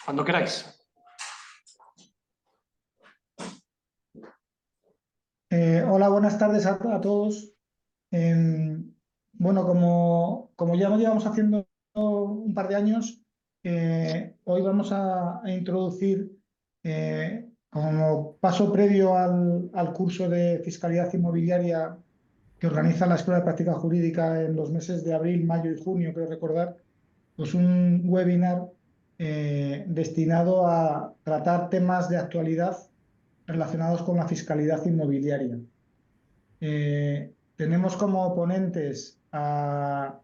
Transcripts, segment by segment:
Cuando queráis. Hola, buenas tardes a todos. Bueno, como ya lo llevamos haciendo un par de años, hoy vamos a introducir, como paso previo al curso de fiscalidad inmobiliaria que organiza la Escuela de Práctica Jurídica en los meses de abril, mayo y junio, creo recordar, pues un webinar destinado a tratar temas de actualidad relacionados con la fiscalidad inmobiliaria. Tenemos como ponentes a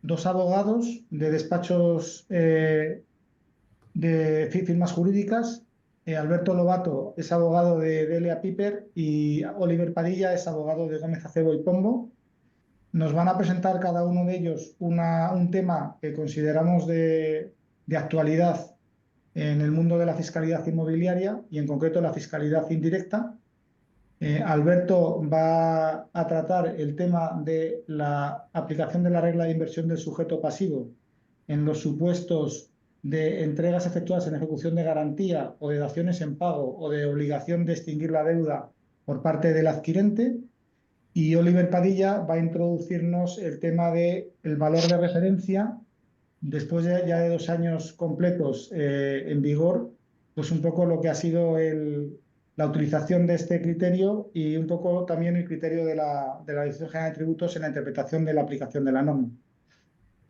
dos abogados de despachos de firmas jurídicas. Alberto Lobato es abogado de Delia Piper y Oliver Padilla es abogado de Gómez Acebo y Pombo. Nos van a presentar cada uno de ellos un tema que consideramos de actualidad en el mundo de la fiscalidad inmobiliaria y en concreto la fiscalidad indirecta. Alberto va a tratar el tema de la aplicación de la regla de inversión del sujeto pasivo en los supuestos de entregas efectuadas en ejecución de garantía o de daciones en pago o de obligación de extinguir la deuda por parte del adquirente. Y Oliver Padilla va a introducirnos el tema del valor de referencia después ya de 2 años completos en vigor, pues un poco lo que ha sido la utilización de este criterio y un poco también el criterio de la Dirección General de Tributos en la interpretación de la aplicación de la norma.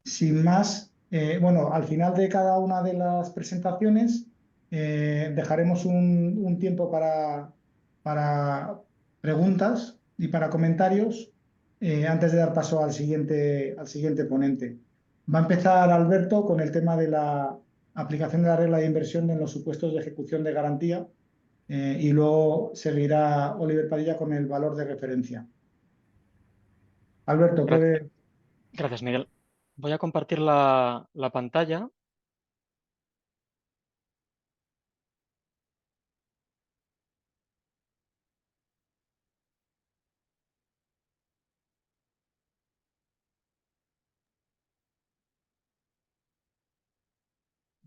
Sin más, bueno, al final de cada una de las presentaciones dejaremos un tiempo para preguntas y para comentarios antes de dar paso al siguiente ponente. Va a empezar Alberto con el tema de la aplicación de la regla de inversión en los supuestos de ejecución de garantía y luego seguirá Oliver Padilla con el valor de referencia. Alberto, puede... Gracias, Miguel. Voy a compartir la pantalla.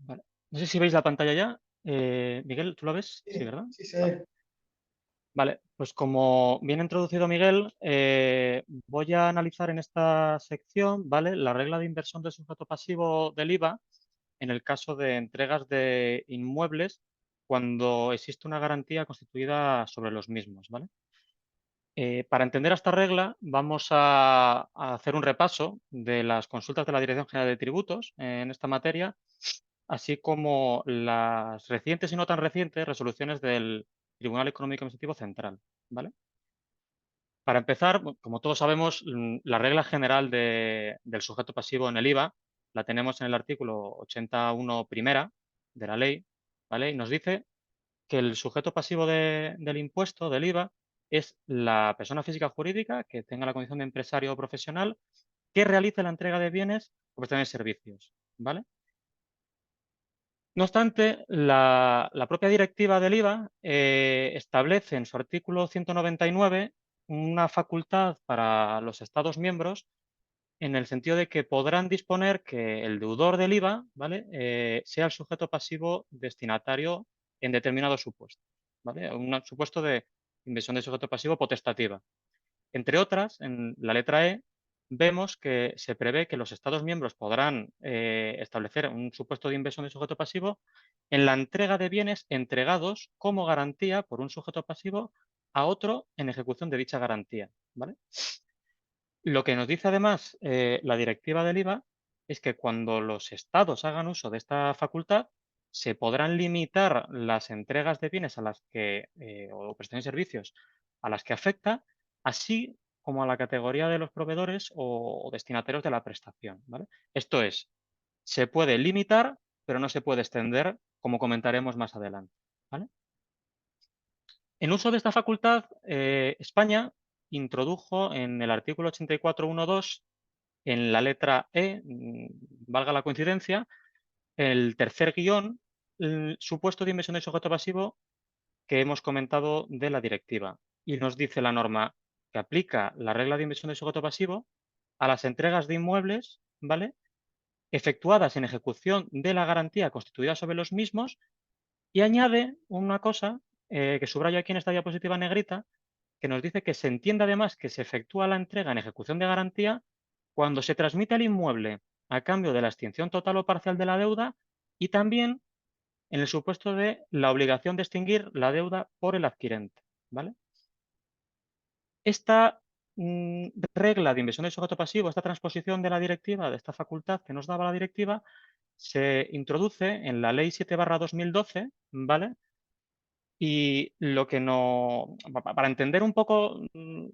Vale. No sé si veis la pantalla ya. Miguel, ¿tú la ves? Sí, ¿verdad? Sí, sí. Vale, pues como bien ha introducido Miguel, voy a analizar en esta sección, ¿vale?, la regla de inversión del sujeto pasivo del IVA en el caso de entregas de inmuebles cuando existe una garantía constituida sobre los mismos, ¿vale? Para entender esta regla vamos a hacer un repaso de las consultas de la Dirección General de Tributos en esta materia, así como las recientes y no tan recientes resoluciones del Tribunal Económico Administrativo Central, ¿vale? Para empezar, como todos sabemos, la regla general del sujeto pasivo en el IVA la tenemos en el artículo 81 primera de la ley, ¿vale? Y nos dice que el sujeto pasivo del impuesto, del IVA, es la persona física o jurídica que tenga la condición de empresario o profesional que realice la entrega de bienes o prestaciones de servicios, ¿vale? No obstante, la propia directiva del IVA establece en su artículo 199 una facultad para los Estados miembros en el sentido de que podrán disponer que el deudor del IVA, ¿vale?, sea el sujeto pasivo destinatario en determinados supuestos, ¿vale? Un supuesto de inversión de sujeto pasivo potestativa. Entre otras, en la letra E, vemos que se prevé que los Estados miembros podrán establecer un supuesto de inversión de sujeto pasivo en la entrega de bienes entregados como garantía por un sujeto pasivo a otro en ejecución de dicha garantía, ¿vale? Lo que nos dice además la directiva del IVA es que cuando los estados hagan uso de esta facultad, se podrán limitar las entregas de bienes a las que, o prestaciones de servicios a las que afecta, así como a la categoría de los proveedores o destinatarios de la prestación, ¿vale? Esto es, se puede limitar, pero no se puede extender, como comentaremos más adelante, ¿vale? En uso de esta facultad, España introdujo en el artículo 84.1.2, en la letra E, valga la coincidencia, el tercer guión, el supuesto de inversión de sujeto pasivo que hemos comentado de la directiva. Y nos dice la norma que aplica la regla de inversión de sujeto pasivo a las entregas de inmuebles, ¿vale?, efectuadas en ejecución de la garantía constituida sobre los mismos, y añade una cosa que subrayo aquí en esta diapositiva negrita, que nos dice que se entiende además que se efectúa la entrega en ejecución de garantía cuando se transmite el inmueble a cambio de la extinción total o parcial de la deuda, y también en el supuesto de la obligación de extinguir la deuda por el adquirente, ¿vale? Esta regla de inversión del sujeto pasivo, esta transposición de la directiva, de esta facultad que nos daba la directiva, se introduce en la Ley 7/2012, ¿vale? Y lo que no, para entender un poco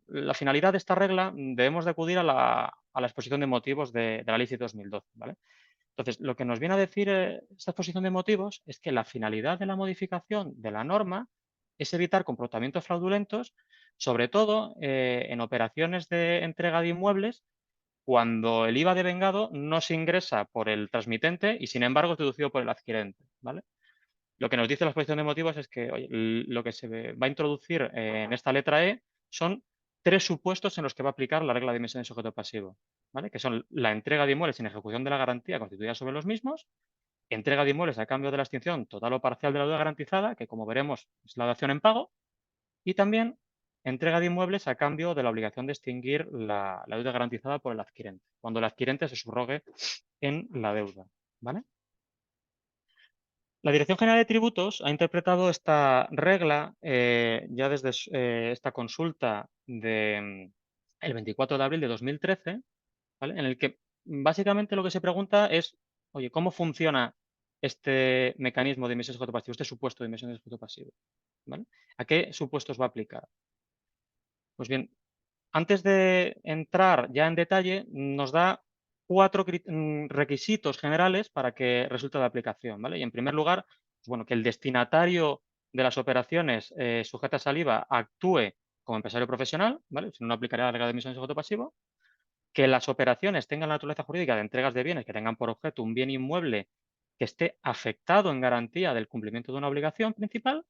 la finalidad de esta regla, debemos de acudir a la exposición de motivos de la Ley 7/2012, ¿vale? Entonces, lo que nos viene a decir esta exposición de motivos es que la finalidad de la modificación de la norma es evitar comportamientos fraudulentos, sobre todo en operaciones de entrega de inmuebles, cuando el IVA devengado no se ingresa por el transmitente y, sin embargo, es deducido por el adquirente, ¿vale? Lo que nos dice la exposición de motivos es que oye, lo que se va a introducir en esta letra E son tres supuestos en los que va a aplicar la regla de emisión de sujeto pasivo, ¿vale? Que son la entrega de inmuebles sin ejecución de la garantía constituida sobre los mismos, entrega de inmuebles a cambio de la extinción total o parcial de la deuda garantizada, que como veremos es la dación en pago, y también entrega de inmuebles a cambio de la obligación de extinguir la deuda garantizada por el adquirente, cuando el adquirente se subrogue en la deuda, ¿vale? La Dirección General de Tributos ha interpretado esta regla ya desde esta consulta de el 24 de abril de 2013, ¿vale? En el que básicamente lo que se pregunta es, oye, ¿cómo funciona este mecanismo de emisión de sujeto pasivo, este supuesto de emisión de sujeto pasivo? ¿Vale? ¿A qué supuestos va a aplicar? Pues bien, antes de entrar ya en detalle, nos da cuatro requisitos generales para que resulte de aplicación, ¿vale? Y en primer lugar, pues bueno, que el destinatario de las operaciones sujetas al IVA actúe como empresario profesional, ¿vale? Si no, no aplicaría la regla de emisión de sujeto pasivo. Que las operaciones tengan la naturaleza jurídica de entregas de bienes que tengan por objeto un bien inmueble que esté afectado en garantía del cumplimiento de una obligación principal,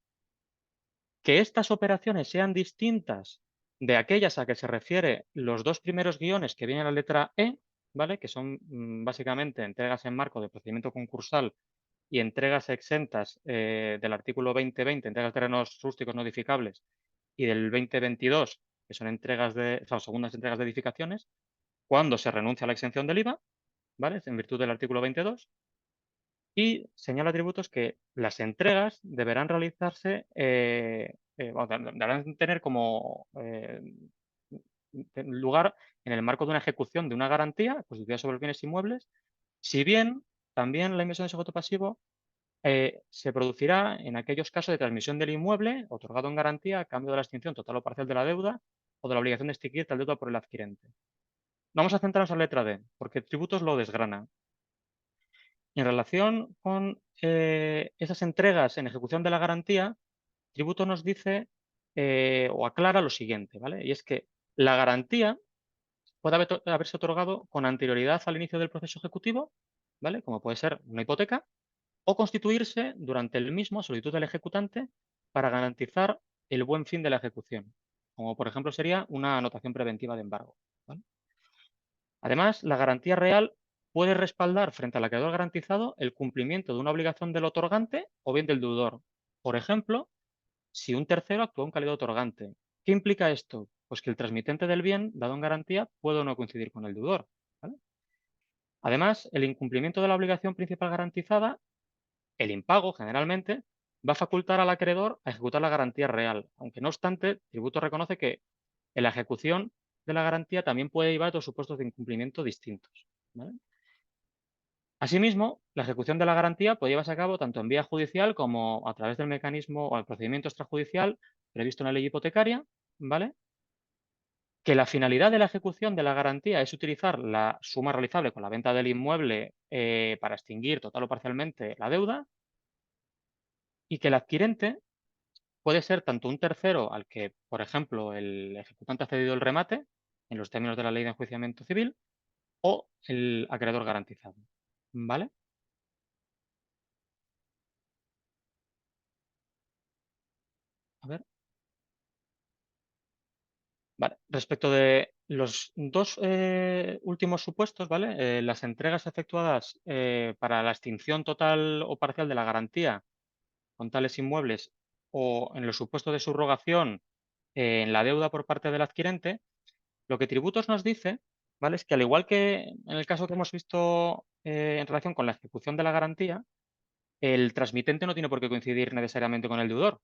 que estas operaciones sean distintas de aquellas a que se refiere los dos primeros guiones que vienen en la letra E, ¿vale? Que son básicamente entregas en marco de procedimiento concursal y entregas exentas del artículo 2020, entregas de terrenos rústicos no edificables, y del 2022, que son entregas de, o sea, segundas entregas de edificaciones, cuando se renuncia a la exención del IVA, ¿vale? En virtud del artículo 22. Y señala tributos que las entregas deberán realizarse, deberán tener como lugar en el marco de una ejecución de una garantía constituida sobre los bienes inmuebles, si bien también la inversión de sujeto pasivo se producirá en aquellos casos de transmisión del inmueble otorgado en garantía a cambio de la extinción total o parcial de la deuda o de la obligación de extinguir tal deuda por el adquirente. Vamos a centrarnos en la letra D, porque tributos lo desgrana. En relación con esas entregas en ejecución de la garantía, tributo nos dice o aclara lo siguiente, ¿vale? Y es que la garantía puede haberse otorgado con anterioridad al inicio del proceso ejecutivo, ¿vale? Como puede ser una hipoteca, o constituirse durante el mismo a solicitud del ejecutante para garantizar el buen fin de la ejecución, como por ejemplo sería una anotación preventiva de embargo, ¿vale? Además, la garantía real puede respaldar frente al acreedor garantizado el cumplimiento de una obligación del otorgante o bien del deudor. Por ejemplo, si un tercero actúa en calidad de otorgante. ¿Qué implica esto? Pues que el transmitente del bien dado en garantía puede o no coincidir con el deudor, ¿vale? Además, el incumplimiento de la obligación principal garantizada, el impago generalmente, va a facultar al acreedor a ejecutar la garantía real, aunque no obstante, tributo reconoce que en la ejecución de la garantía también puede llevar otros supuestos de incumplimiento distintos, ¿vale? Asimismo, la ejecución de la garantía puede llevarse a cabo tanto en vía judicial como a través del mecanismo o el procedimiento extrajudicial previsto en la ley hipotecaria, ¿vale? Que la finalidad de la ejecución de la garantía es utilizar la suma realizable con la venta del inmueble para extinguir total o parcialmente la deuda, y que el adquirente puede ser tanto un tercero al que, por ejemplo, el ejecutante ha cedido el remate en los términos de la ley de enjuiciamiento civil, o el acreedor garantizado, ¿vale? A ver. Vale. Respecto de los dos últimos supuestos, ¿vale? Las entregas efectuadas para la extinción total o parcial de la garantía con tales inmuebles o en los supuestos de subrogación en la deuda por parte del adquirente, lo que Tributos nos dice, ¿vale? Es que al igual que en el caso que hemos visto en relación con la ejecución de la garantía, el transmitente no tiene por qué coincidir necesariamente con el deudor,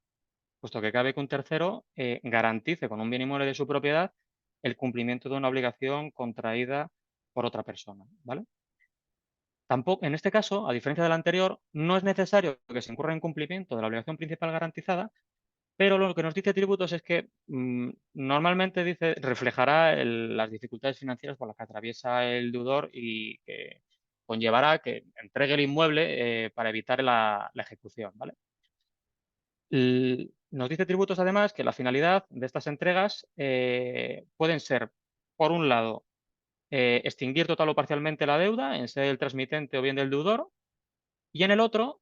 puesto que cabe que un tercero garantice con un bien inmueble de su propiedad el cumplimiento de una obligación contraída por otra persona, ¿vale? Tampoco, en este caso, a diferencia del anterior, no es necesario que se incurra en cumplimiento de la obligación principal garantizada, pero lo que nos dice Tributos es que normalmente dice, reflejará las dificultades financieras por las que atraviesa el deudor y que conllevará que entregue el inmueble para evitar la ejecución, ¿vale? Nos dice Tributos, además, que la finalidad de estas entregas pueden ser, por un lado, extinguir total o parcialmente la deuda, en ser el transmitente o bien del deudor, y en el otro,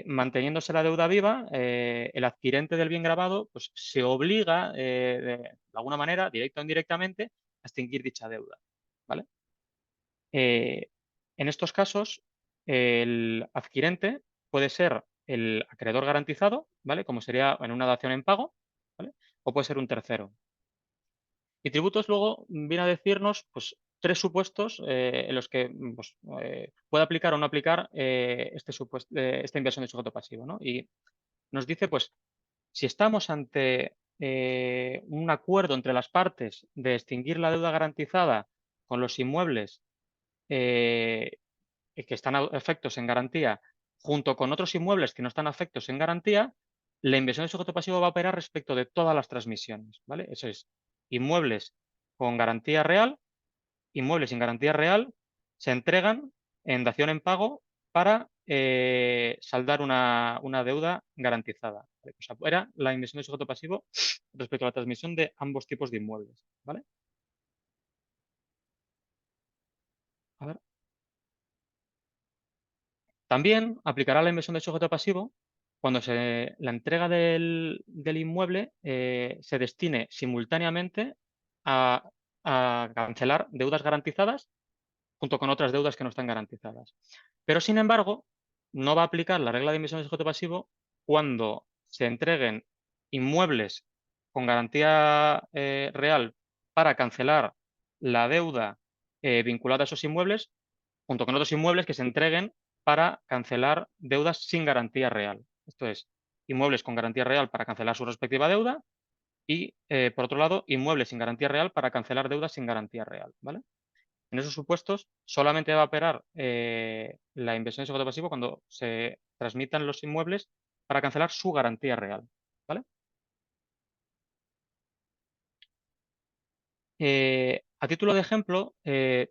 manteniéndose la deuda viva, el adquirente del bien grabado pues, se obliga, de alguna manera, directa o indirectamente, a extinguir dicha deuda, ¿vale? En estos casos, el adquirente puede ser el acreedor garantizado, ¿vale? Como sería en una dación en pago, ¿vale? O puede ser un tercero. Y Tributos luego viene a decirnos, pues, tres supuestos en los que pues, puede aplicar o no aplicar esta inversión de sujeto pasivo, ¿no? Y nos dice, pues, si estamos ante un acuerdo entre las partes de extinguir la deuda garantizada con los inmuebles eh, que están afectos en garantía, junto con otros inmuebles que no están afectos en garantía, la inversión de sujeto pasivo va a operar respecto de todas las transmisiones, ¿vale? Eso es, inmuebles con garantía real, inmuebles sin garantía real, se entregan en dación en pago para saldar una deuda garantizada. ¿Vale? O sea, era la inversión de sujeto pasivo respecto a la transmisión de ambos tipos de inmuebles, ¿vale? A ver. También aplicará la inversión de sujeto pasivo cuando la entrega del inmueble se destine simultáneamente a, a cancelar deudas garantizadas junto con otras deudas que no están garantizadas. Pero, sin embargo, no va a aplicar la regla de inversión de sujeto pasivo cuando se entreguen inmuebles con garantía real para cancelar la deuda vinculada a esos inmuebles junto con otros inmuebles que se entreguen para cancelar deudas sin garantía real. Esto es, inmuebles con garantía real para cancelar su respectiva deuda y, por otro lado, inmuebles sin garantía real para cancelar deudas sin garantía real, ¿vale? En esos supuestos, solamente va a operar la inversión de sujeto pasivo cuando se transmitan los inmuebles para cancelar su garantía real, ¿vale? A título de ejemplo,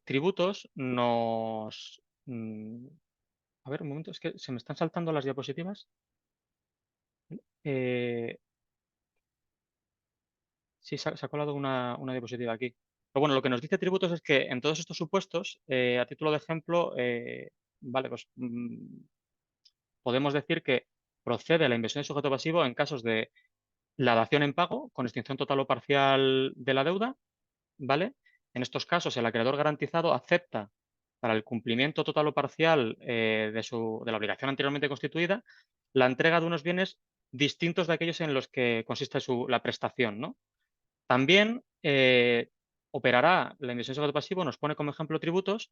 Tributos nos... a ver, un momento, es que se me están saltando las diapositivas. Eh, sí, se ha colado una diapositiva aquí. Pero bueno, lo que nos dice Tributos es que en todos estos supuestos, a título de ejemplo, vale, pues podemos decir que procede la inversión de sujeto pasivo en casos de la dación en pago con extinción total o parcial de la deuda, ¿vale? En estos casos, el acreedor garantizado acepta para el cumplimiento total o parcial de la obligación anteriormente constituida la entrega de unos bienes distintos de aquellos en los que consiste la prestación, ¿no? También operará la inversión de sujeto pasivo, nos pone como ejemplo Tributos,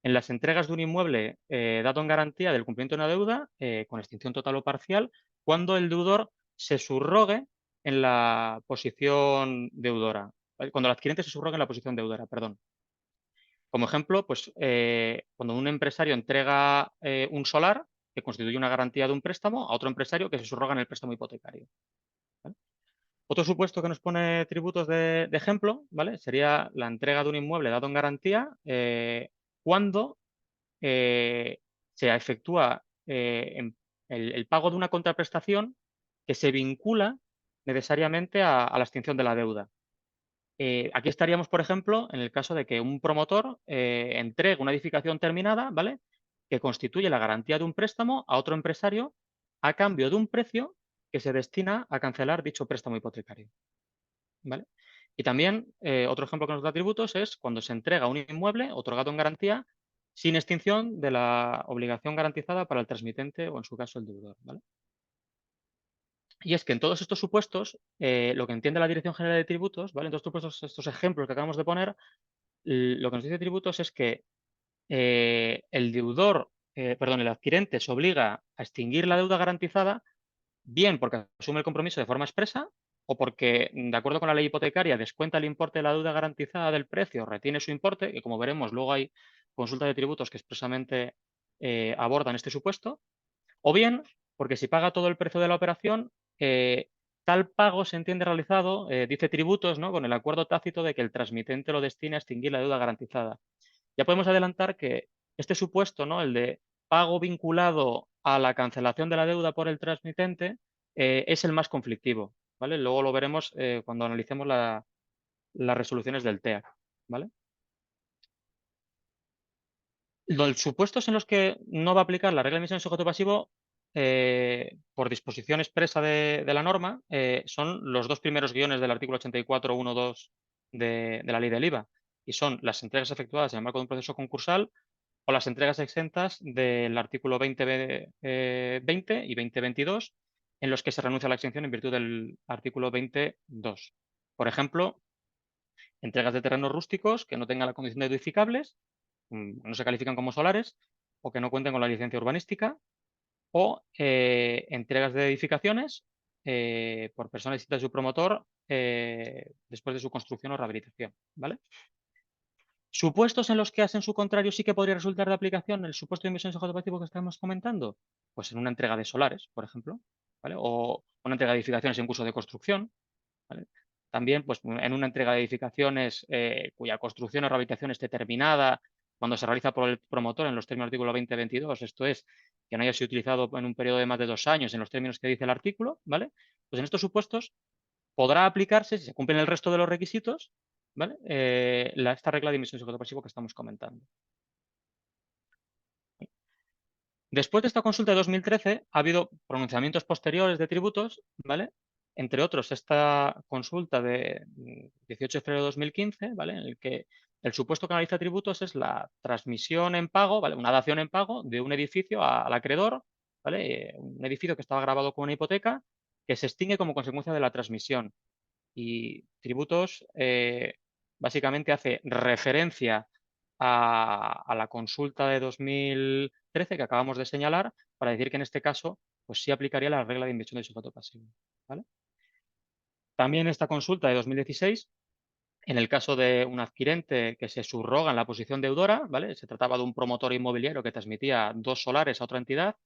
en las entregas de un inmueble dado en garantía del cumplimiento de una deuda con extinción total o parcial, cuando el deudor se subrogue en la posición deudora, cuando el adquirente se subrogue en la posición deudora, perdón. Como ejemplo, pues cuando un empresario entrega un solar que constituye una garantía de un préstamo a otro empresario que se subroga en el préstamo hipotecario. ¿Vale? Otro supuesto que nos pone Tributos de ejemplo, ¿vale? Sería la entrega de un inmueble dado en garantía cuando se efectúa el pago de una contraprestación que se vincula necesariamente a la extinción de la deuda. Aquí estaríamos, por ejemplo, en el caso de que un promotor entregue una edificación terminada, ¿vale? Que constituye la garantía de un préstamo a otro empresario a cambio de un precio que se destina a cancelar dicho préstamo hipotecario, ¿vale? Y también, otro ejemplo que nos da tributos es cuando se entrega un inmueble otorgado en garantía sin extinción de la obligación garantizada para el transmitente o, en su caso, el deudor, ¿vale? Y es que en todos estos supuestos, lo que entiende la Dirección General de Tributos, ¿vale? En todos estos ejemplos que acabamos de poner, lo que nos dice tributos es que el deudor, perdón, el adquirente se obliga a extinguir la deuda garantizada, bien porque asume el compromiso de forma expresa o porque, de acuerdo con la ley hipotecaria, descuenta el importe de la deuda garantizada del precio, retiene su importe, y como veremos, luego hay consultas de tributos que expresamente abordan este supuesto, o bien porque si paga todo el precio de la operación, tal pago se entiende realizado, dice tributos, ¿no?, con el acuerdo tácito de que el transmitente lo destine a extinguir la deuda garantizada. Ya podemos adelantar que este supuesto, ¿no?, el de pago vinculado a la cancelación de la deuda por el transmitente, es el más conflictivo, ¿vale? Luego lo veremos cuando analicemos las resoluciones del TEAC, ¿vale? Los supuestos en los que no va a aplicar la regla de emisión de sujeto pasivo, por disposición expresa de la norma, son los dos primeros guiones del artículo 84.1.2 de la ley del IVA, y son las entregas efectuadas en el marco de un proceso concursal o las entregas exentas del artículo 20 y 2022, en los que se renuncia a la exención en virtud del artículo 20.2. Por ejemplo, entregas de terrenos rústicos que no tengan la condición de edificables, no se califican como solares, o que no cuenten con la licencia urbanística, o entregas de edificaciones por persona distinta de su promotor después de su construcción o rehabilitación, ¿vale? ¿Supuestos en los que en su contrario sí que podría resultar de aplicación el supuesto de inversión de sujeto pasivo que estamos comentando? Pues en una entrega de solares, por ejemplo, ¿vale? O una entrega de edificaciones en curso de construcción, ¿vale? También, pues, en una entrega de edificaciones cuya construcción o rehabilitación esté terminada cuando se realiza por el promotor en los términos del artículo 2022, esto es, que no haya sido utilizado en un periodo de más de 2 años en los términos que dice el artículo, ¿vale? Pues en estos supuestos podrá aplicarse, si se cumplen el resto de los requisitos, ¿vale? Esta regla de emisión de sujeto pasivo que estamos comentando. Después de esta consulta de 2013, ha habido pronunciamientos posteriores de tributos, ¿vale? Entre otros, esta consulta de 18 de febrero de 2015, ¿vale? En el que el supuesto que analiza tributos es la transmisión en pago, ¿vale? Una dación en pago de un edificio al acreedor, ¿vale? Un edificio que estaba grabado con una hipoteca que se extingue como consecuencia de la transmisión. Y tributos básicamente hace referencia a la consulta de 2013 que acabamos de señalar para decir que en este caso pues sí aplicaría la regla de inversión del sujeto pasivo, ¿vale? También esta consulta de 2016, en el caso de un adquirente que se subroga en la posición deudora, ¿vale? Se trataba de un promotor inmobiliario que transmitía 2 solares a otra entidad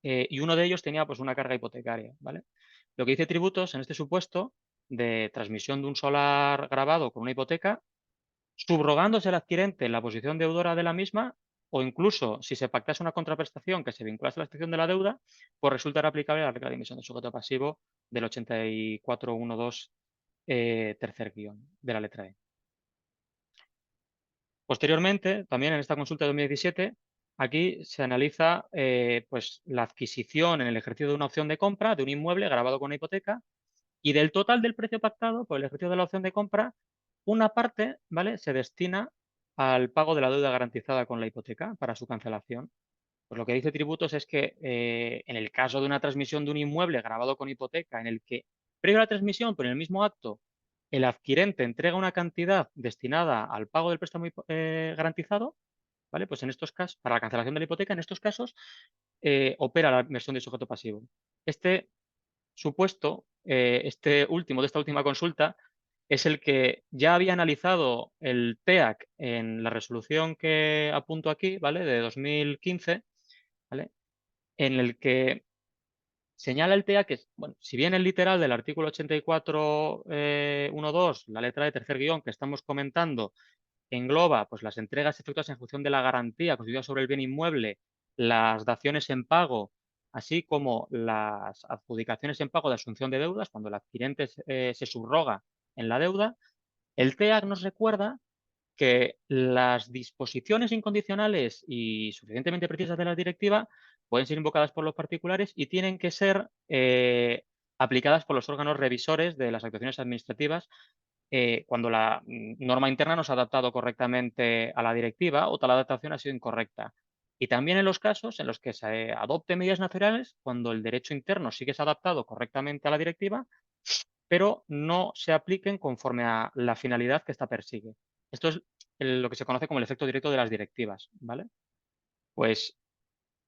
y uno de ellos tenía pues una carga hipotecaria, ¿vale? Lo que dice tributos en este supuesto de transmisión de un solar grabado con una hipoteca, subrogándose el adquirente en la posición deudora de la misma, o incluso si se pactase una contraprestación que se vinculase a la extinción de la deuda, pues resultará aplicable la regla de emisión de sujeto pasivo del 84.1.2 tercer guión de la letra E. Posteriormente, también en esta consulta de 2017, aquí se analiza pues, la adquisición en el ejercicio de una opción de compra de un inmueble grabado con una hipoteca y del total del precio pactado por el ejercicio de la opción de compra, una parte, ¿vale?, se destina al pago de la deuda garantizada con la hipoteca para su cancelación. Pues lo que dice tributos es que en el caso de una transmisión de un inmueble grabado con hipoteca en el que previo a la transmisión, pero en el mismo acto, el adquirente entrega una cantidad destinada al pago del préstamo garantizado, ¿vale? Pues en estos casos, para la cancelación de la hipoteca, en estos casos, opera la inversión de sujeto pasivo. Este supuesto, este último de esta última consulta, es el que ya había analizado el TEAC en la resolución que apunto aquí, ¿vale? De 2015, ¿vale? En el que señala el TEAC que, bueno, si bien el literal del artículo 84.1.2, la letra de tercer guión que estamos comentando, engloba pues, las entregas efectuadas en función de la garantía constituida sobre el bien inmueble, las daciones en pago, así como las adjudicaciones en pago de asunción de deudas, cuando el adquirente se subroga en la deuda, el TEAC nos recuerda que las disposiciones incondicionales y suficientemente precisas de la directiva pueden ser invocadas por los particulares y tienen que ser aplicadas por los órganos revisores de las actuaciones administrativas cuando la norma interna no se ha adaptado correctamente a la directiva o tal adaptación ha sido incorrecta. Y también en los casos en los que se adopten medidas nacionales cuando el derecho interno sí que se ha adaptado correctamente a la directiva, pero no se apliquen conforme a la finalidad que ésta persigue. Esto es lo que se conoce como el efecto directo de las directivas, ¿vale? Pues,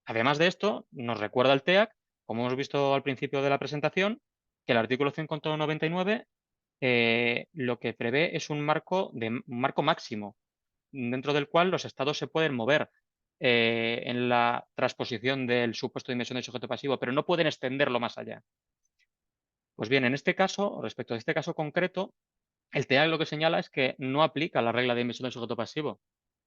además de esto, nos recuerda el TEAC, como hemos visto al principio de la presentación, que el artículo 199 lo que prevé es un marco máximo, dentro del cual los estados se pueden mover en la transposición del supuesto de inversión de sujeto pasivo, pero no pueden extenderlo más allá. Pues bien, en este caso, respecto a este caso concreto, el TEAC lo que señala es que no aplica la regla de inversión del sujeto pasivo,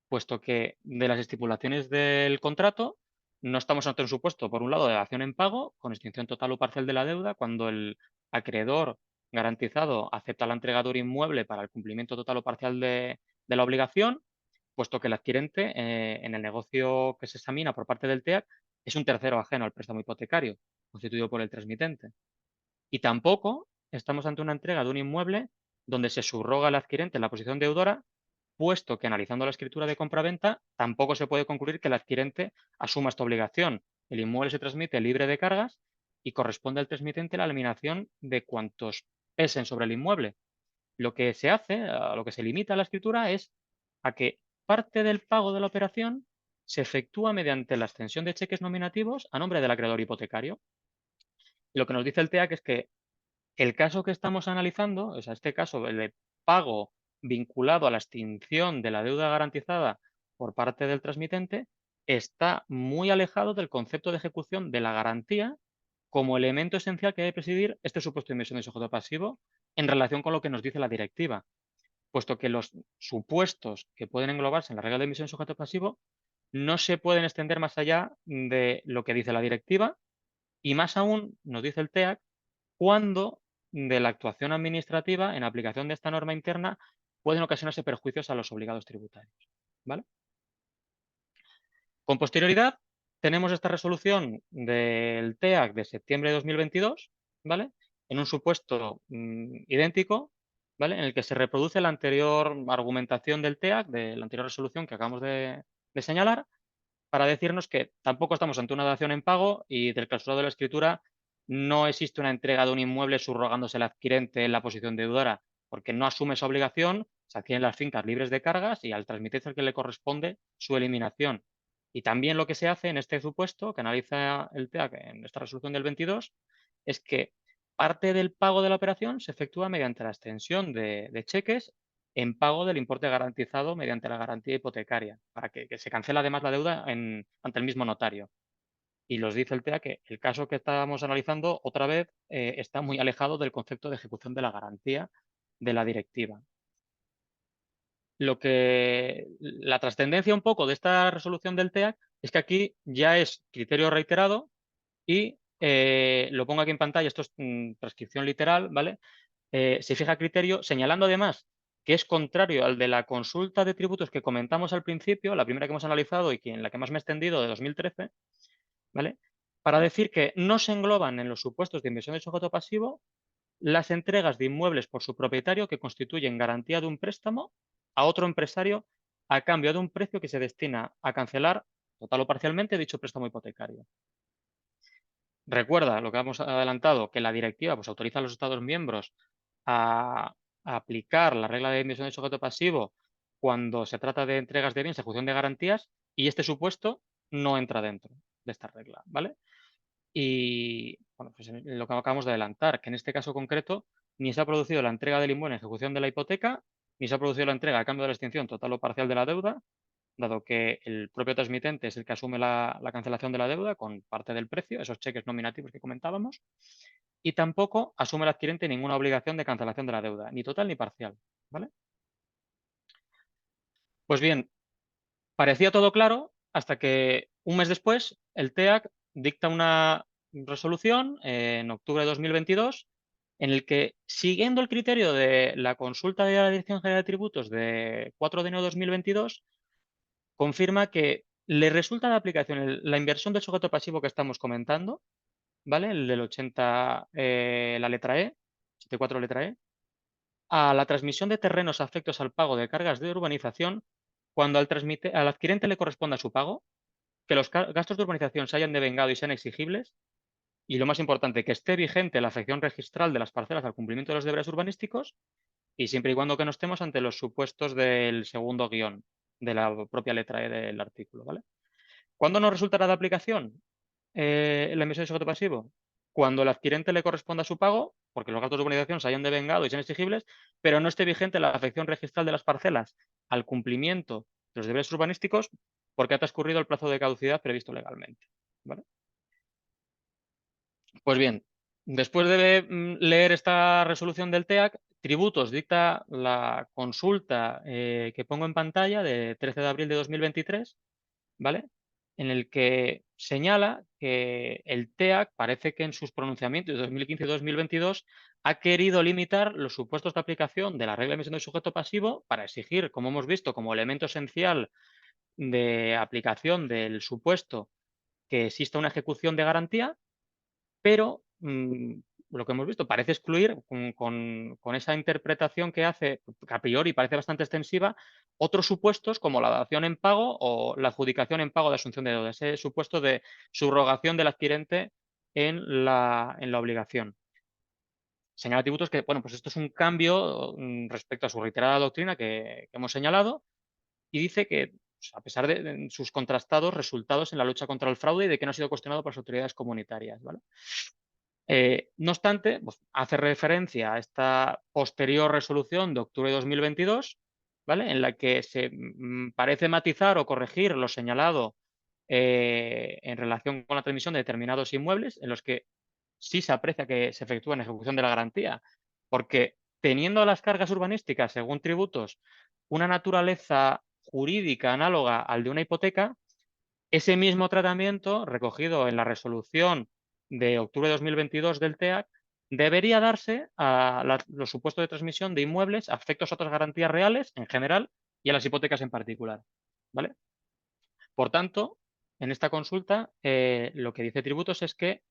puesto que de las estipulaciones del contrato no estamos ante un supuesto, por un lado, de dación en pago, con extinción total o parcial de la deuda, cuando el acreedor garantizado acepta la entrega de un inmueble para el cumplimiento total o parcial de la obligación, puesto que el adquirente, en el negocio que se examina por parte del TEAC, es un tercero ajeno al préstamo hipotecario, constituido por el transmitente. Y tampoco estamos ante una entrega de un inmueble donde se subroga al adquirente en la posición deudora, puesto que analizando la escritura de compraventa tampoco se puede concluir que el adquirente asuma esta obligación. El inmueble se transmite libre de cargas y corresponde al transmitente la eliminación de cuantos pesen sobre el inmueble. Lo que se hace, a lo que se limita a la escritura es a que parte del pago de la operación se efectúa mediante la extensión de cheques nominativos a nombre del acreedor hipotecario. Y lo que nos dice el TEAC es que el caso que estamos analizando, o sea, este caso, el de pago vinculado a la extinción de la deuda garantizada por parte del transmitente, está muy alejado del concepto de ejecución de la garantía como elemento esencial que debe presidir este supuesto de inversión de sujeto pasivo en relación con lo que nos dice la directiva, puesto que los supuestos que pueden englobarse en la regla de emisión de sujeto pasivo no se pueden extender más allá de lo que dice la directiva y más aún, nos dice el TEAC, cuando de la actuación administrativa en aplicación de esta norma interna pueden ocasionarse perjuicios a los obligados tributarios, ¿vale? Con posterioridad, tenemos esta resolución del TEAC de septiembre de 2022, ¿vale? En un supuesto idéntico, ¿vale? En el que se reproduce la anterior argumentación del TEAC, de la anterior resolución que acabamos de señalar, para decirnos que tampoco estamos ante una dación en pago y del clausurado de la escritura no existe una entrega de un inmueble subrogándose el adquirente en la posición deudora, porque no asume esa obligación, se adquieren las fincas libres de cargas y al transmitente es el que le corresponde su eliminación. Y también lo que se hace en este supuesto, que analiza el TEAC en esta resolución del 22, es que parte del pago de la operación se efectúa mediante la extensión de cheques en pago del importe garantizado mediante la garantía hipotecaria, para que se cancela además la deuda ante el mismo notario. Y los dice el TEA que el caso que estábamos analizando, otra vez, está muy alejado del concepto de ejecución de la garantía de la directiva. La trascendencia un poco de esta resolución del TEA es que aquí ya es criterio reiterado y lo pongo aquí en pantalla, esto es transcripción literal, ¿vale? Se fija criterio señalando además que es contrario al de la consulta de tributos que comentamos al principio, la primera que hemos analizado y en la que más me he extendido de 2013, ¿vale? Para decir que no se engloban en los supuestos de inversión de sujeto pasivo las entregas de inmuebles por su propietario que constituyen garantía de un préstamo a otro empresario a cambio de un precio que se destina a cancelar total o parcialmente dicho préstamo hipotecario. Recuerda lo que hemos adelantado, que la directiva pues, autoriza a los Estados miembros a aplicar la regla de emisión de sujeto pasivo cuando se trata de entregas de bienes, ejecución de garantías, y este supuesto no entra dentro de esta regla, ¿vale? Y bueno, pues lo que acabamos de adelantar, que en este caso concreto ni se ha producido la entrega del inmueble en ejecución de la hipoteca, ni se ha producido la entrega a cambio de la extinción total o parcial de la deuda, dado que el propio transmitente es el que asume la cancelación de la deuda con parte del precio, esos cheques nominativos que comentábamos, y tampoco asume el adquirente ninguna obligación de cancelación de la deuda, ni total ni parcial, ¿vale? Pues bien, parecía todo claro hasta que un mes después el TEAC dicta una resolución en octubre de 2022 en el que, siguiendo el criterio de la consulta de la Dirección General de Tributos de 4 de enero de 2022, confirma que le resulta de aplicación la inversión del sujeto pasivo que estamos comentando, ¿vale? El del 80, la letra E, 84 letra E, a la transmisión de terrenos afectos al pago de cargas de urbanización cuando al adquirente le corresponda su pago, que los gastos de urbanización se hayan devengado y sean exigibles, y lo más importante, que esté vigente la afección registral de las parcelas al cumplimiento de los deberes urbanísticos, y siempre y cuando que no estemos ante los supuestos del segundo guión de la propia letra E del artículo, ¿vale? ¿Cuándo no resultará de aplicación la emisión de sujeto pasivo? Cuando el adquirente le corresponda su pago, porque los gastos de urbanización se hayan devengado y sean exigibles, pero no esté vigente la afección registral de las parcelas al cumplimiento de los deberes urbanísticos porque ha transcurrido el plazo de caducidad previsto legalmente, ¿vale? Pues bien, después de leer esta resolución del TEAC, Tributos dicta la consulta que pongo en pantalla de 13 de abril de 2023, ¿vale? En el que señala que el TEAC parece que en sus pronunciamientos de 2015 y 2022 ha querido limitar los supuestos de aplicación de la regla de emisión de sujeto pasivo para exigir, como hemos visto, como elemento esencial de aplicación del supuesto que exista una ejecución de garantía, pero lo que hemos visto parece excluir con esa interpretación que hace, que a priori parece bastante extensiva, otros supuestos como la dación en pago o la adjudicación en pago de asunción de deuda, ese supuesto de subrogación del adquirente en la obligación. Señala Tributos que, bueno, pues esto es un cambio respecto a su reiterada doctrina que hemos señalado, y dice que, pues, a pesar de sus contrastados resultados en la lucha contra el fraude y de que no ha sido cuestionado por las autoridades comunitarias, ¿vale? No obstante, pues, hace referencia a esta posterior resolución de octubre de 2022, ¿vale? En la que se parece matizar o corregir lo señalado en relación con la transmisión de determinados inmuebles en los que sí se aprecia que se efectúa en ejecución de la garantía, porque teniendo las cargas urbanísticas, según tributos, una naturaleza jurídica análoga al de una hipoteca, ese mismo tratamiento, recogido en la resolución de octubre de 2022 del TEAC, debería darse a los supuestos de transmisión de inmuebles a efectos a otras garantías reales en general y a las hipotecas en particular, ¿vale? Por tanto, en esta consulta, lo que dice Tributos es que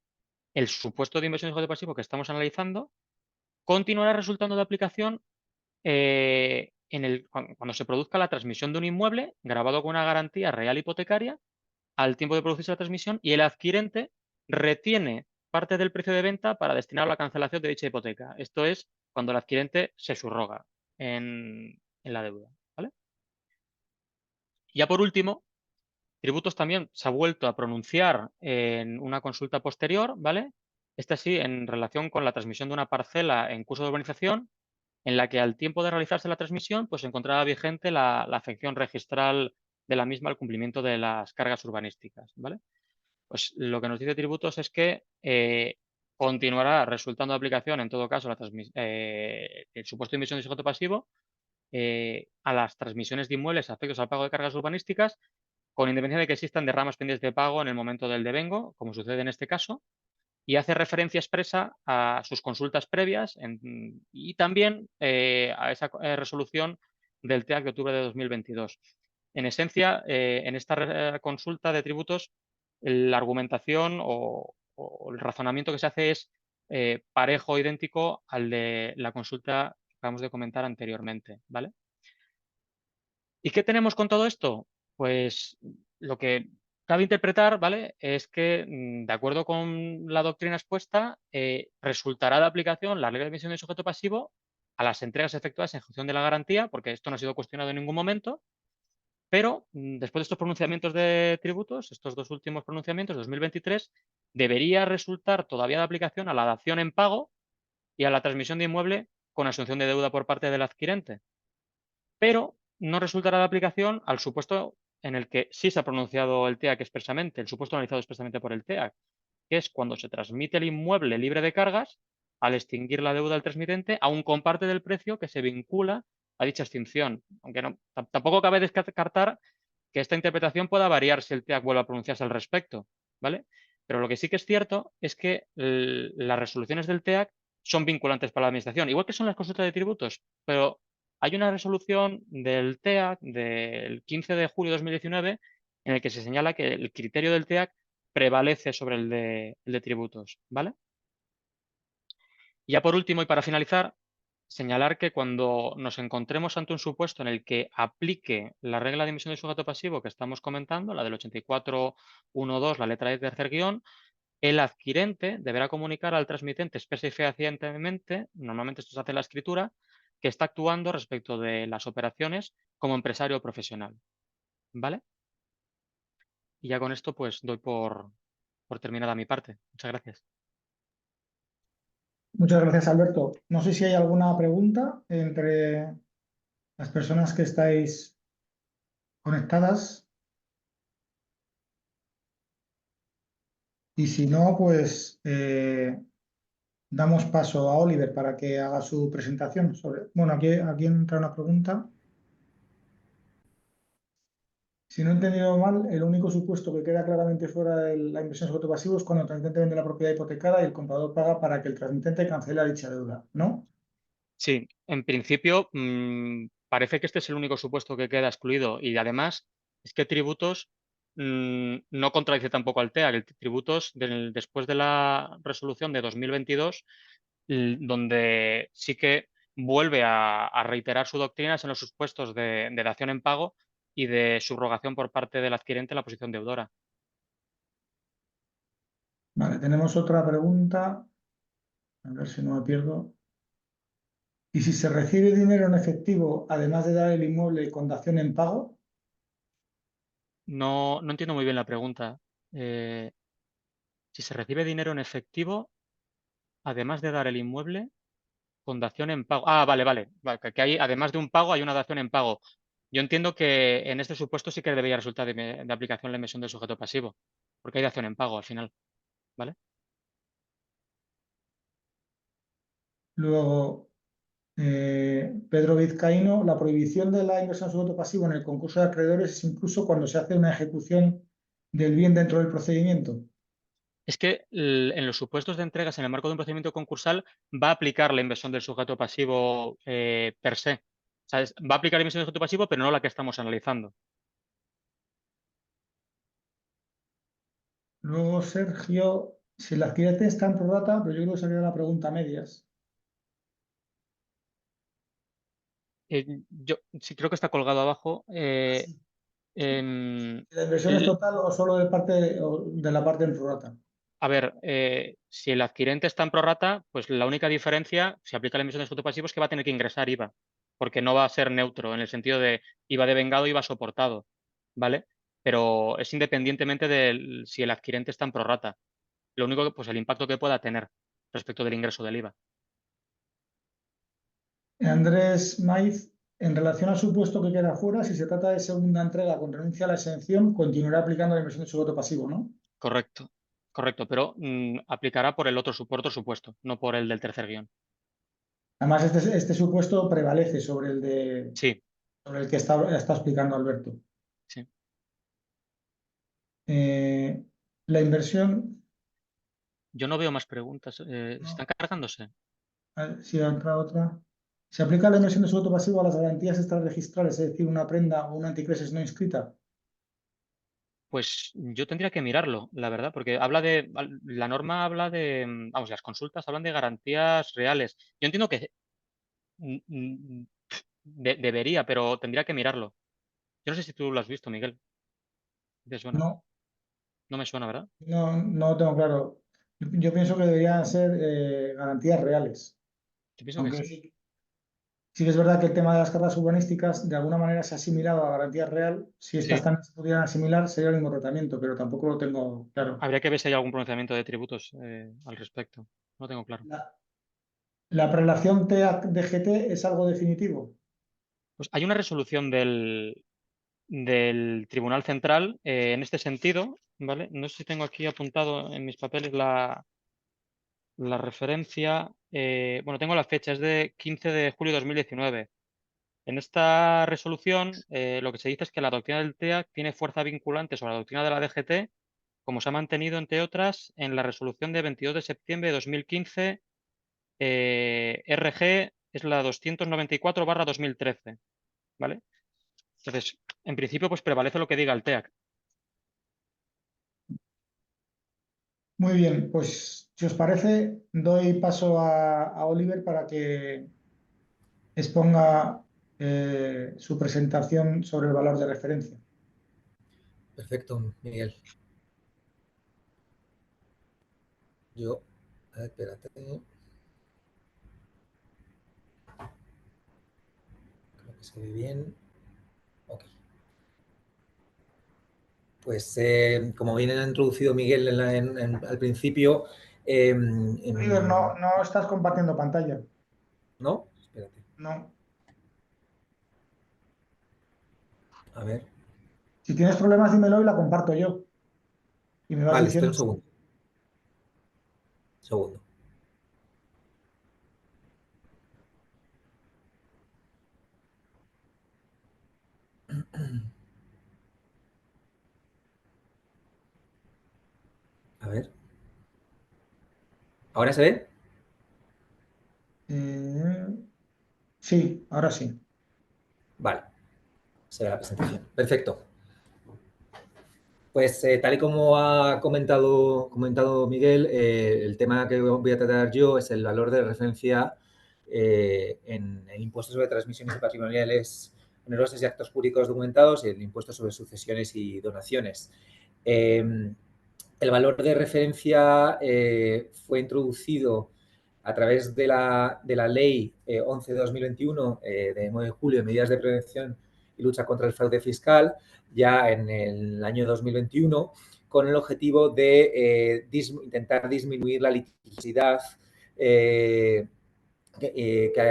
el supuesto de inversión de sujeto pasivo que estamos analizando continuará resultando de aplicación cuando se produzca la transmisión de un inmueble grabado con una garantía real hipotecaria al tiempo de producirse la transmisión, y el adquirente retiene parte del precio de venta para destinar a la cancelación de dicha hipoteca. Esto es cuando el adquirente se subroga en la deuda, ¿vale? Ya por último, Tributos también se ha vuelto a pronunciar en una consulta posterior, ¿vale? Esta sí, en relación con la transmisión de una parcela en curso de urbanización, en la que al tiempo de realizarse la transmisión, pues se encontraba vigente la afección registral de la misma al cumplimiento de las cargas urbanísticas, ¿vale? Pues lo que nos dice Tributos es que continuará resultando de aplicación, en todo caso, el supuesto de emisión de sujeto pasivo a las transmisiones de inmuebles afectos al pago de cargas urbanísticas, con independencia de que existan derramas pendientes de pago en el momento del devengo, como sucede en este caso, y hace referencia expresa a sus consultas previas y también a esa resolución del TEAC de octubre de 2022. En esencia, en esta consulta de tributos, la argumentación o el razonamiento que se hace es parejo, idéntico al de la consulta que acabamos de comentar anteriormente, ¿vale? ¿Y qué tenemos con todo esto? Pues lo que cabe interpretar, ¿vale? Es que, de acuerdo con la doctrina expuesta, resultará de aplicación la ley de emisión de sujeto pasivo a las entregas efectuadas en ejecución de la garantía, porque esto no ha sido cuestionado en ningún momento, pero después de estos pronunciamientos de tributos, estos dos últimos pronunciamientos de 2023, debería resultar todavía de aplicación a la dación en pago y a la transmisión de inmueble con asunción de deuda por parte del adquirente, pero no resultará de aplicación al supuesto en el que sí se ha pronunciado el TEAC expresamente, el supuesto analizado expresamente por el TEAC, que es cuando se transmite el inmueble libre de cargas, al extinguir la deuda del transmitente, aún con parte del precio que se vincula a dicha extinción. Aunque tampoco cabe descartar que esta interpretación pueda variar si el TEAC vuelve a pronunciarse al respecto, ¿vale? Pero lo que sí que es cierto es que las resoluciones del TEAC son vinculantes para la Administración, igual que son las consultas de tributos, pero hay una resolución del TEAC del 15 de julio de 2019 en el que se señala que el criterio del TEAC prevalece sobre el de tributos, ¿vale? Ya por último y para finalizar, señalar que cuando nos encontremos ante un supuesto en el que aplique la regla de emisión de sujeto pasivo que estamos comentando, la del 84.1.2, la letra E del tercer guión, el adquirente deberá comunicar al transmitente expresa y fehacientemente, normalmente esto se hace en la escritura, que está actuando respecto de las operaciones como empresario o profesional. ¿Vale? Y ya con esto pues doy por terminada mi parte. Muchas gracias. Muchas gracias, Alberto. No sé si hay alguna pregunta entre las personas que estáis conectadas. Y si no, pues damos paso a Oliver para que haga su presentación sobre. Bueno, aquí entra una pregunta. Si no he entendido mal, el único supuesto que queda claramente fuera de la inversión sobre pasivo es cuando el transmitente vende la propiedad hipotecada y el comprador paga para que el transmitente cancele dicha deuda, ¿no? Sí, en principio parece que este es el único supuesto que queda excluido y además es que tributos no contradice tampoco al TEA, que el tributos después de la resolución de 2022, donde sí que vuelve a reiterar su doctrina en los supuestos de dación en pago y de subrogación por parte del adquirente en la posición deudora. Vale, tenemos otra pregunta. A ver si no me pierdo. ¿Y si se recibe dinero en efectivo, además de dar el inmueble con dación en pago? No, no entiendo muy bien la pregunta. Eh, si se recibe dinero en efectivo, además de dar el inmueble, con dación en pago. Ah, vale, vale. Vale, que hay, además de un pago, hay una dación en pago. Yo entiendo que en este supuesto sí que debería resultar de aplicación la emisión del sujeto pasivo, porque hay dación en pago al final, ¿vale? Luego, Pedro Vizcaíno, la prohibición de la inversión sobre pasivo en el concurso de acreedores es incluso cuando se hace una ejecución del bien dentro del procedimiento. Es que en los supuestos de entregas en el marco de un procedimiento concursal va a aplicar la inversión del sujeto pasivo per se. O sea, va a aplicar la inversión del sujeto pasivo, pero no la que estamos analizando. Luego, Sergio, si el adquirente está en prorrata, pero yo creo que se queda la pregunta a medias. Yo sí creo que está colgado abajo. Así. Em, ¿La inversión es el- total o solo de la parte en prorrata? A ver, si el adquirente está en prorrata, pues la única diferencia, si aplica la emisión de sujeto pasivo, es que va a tener que ingresar IVA, porque no va a ser neutro en el sentido de IVA devengado, IVA soportado, ¿vale? Pero es independientemente de si el adquirente está en prorrata. Lo único que, pues el impacto que pueda tener respecto del ingreso del IVA. Andrés Maiz, en relación al supuesto que queda fuera, si se trata de segunda entrega con renuncia a la exención, continuará aplicando la inversión de su voto pasivo, ¿no? Correcto, correcto, pero aplicará por el por otro supuesto, no por el del tercer guión. Además, este supuesto prevalece Sí, sobre el que está explicando Alberto. sí. Eh, la inversión, Yo no veo más preguntas. ¿Están no, cargándose? a ver, si entra otra. Se aplica la inversión de su voto pasivo a las garantías extrarregistrales, es decir, una prenda o una anticresis no inscrita. Pues yo tendría que mirarlo, la verdad, porque habla de, la norma habla de, vamos, las consultas hablan de garantías reales. Yo entiendo que mm, mm, debería, pero tendría que mirarlo. Yo no sé si tú lo has visto, Miguel. ¿Te suena? No, No me suena, ¿verdad? no lo tengo claro. Yo pienso que deberían ser garantías reales. Yo pienso que Aunque sí. sí que es verdad que el tema de las cargas urbanísticas de alguna manera se ha asimilado a garantía real. Si estas Sí. también se pudieran asimilar, sería el mismo tratamiento, pero tampoco lo tengo claro. Habría que ver si hay algún pronunciamiento de tributos al respecto. No tengo claro. La, la prelación TEAC-DGT es algo definitivo. Pues hay una resolución del Tribunal Central en este sentido, ¿vale? No sé si tengo aquí apuntado en mis papeles la referencia, bueno, tengo la fecha, es de 15 de julio de 2019. En esta resolución, lo que se dice es que la doctrina del TEA tiene fuerza vinculante sobre la doctrina de la DGT, como se ha mantenido, entre otras, en la resolución de 22 de septiembre de 2015, RG es la 294/2013, ¿vale? Entonces, en principio, pues prevalece lo que diga el TEAC. Muy bien, pues si os parece, doy paso a Oliver para que exponga su presentación sobre el valor de referencia. Perfecto, Miguel. Espérate. Creo que se ve bien. Ok. Pues como bien ha introducido Miguel al principio... Oliver, no estás compartiendo pantalla. ¿No? Espérate. No. A ver. Si tienes problemas, dímelo y la comparto yo. Y me vas Vale, espera diciendo. un segundo. Segundo. A ver. ¿Ahora se ve? Sí, ahora sí. Vale. Se ve la presentación. Perfecto. Pues tal y como ha comentado Miguel, el tema que voy a tratar yo es el valor de referencia en el impuesto sobre transmisiones patrimoniales onerosas y actos jurídicos documentados y el impuesto sobre sucesiones y donaciones. El valor de referencia fue introducido a través de la Ley 11 de 2021 de 9 de julio de medidas de prevención y lucha contra el fraude fiscal, ya en el año 2021, con el objetivo de intentar disminuir la litigiosidad que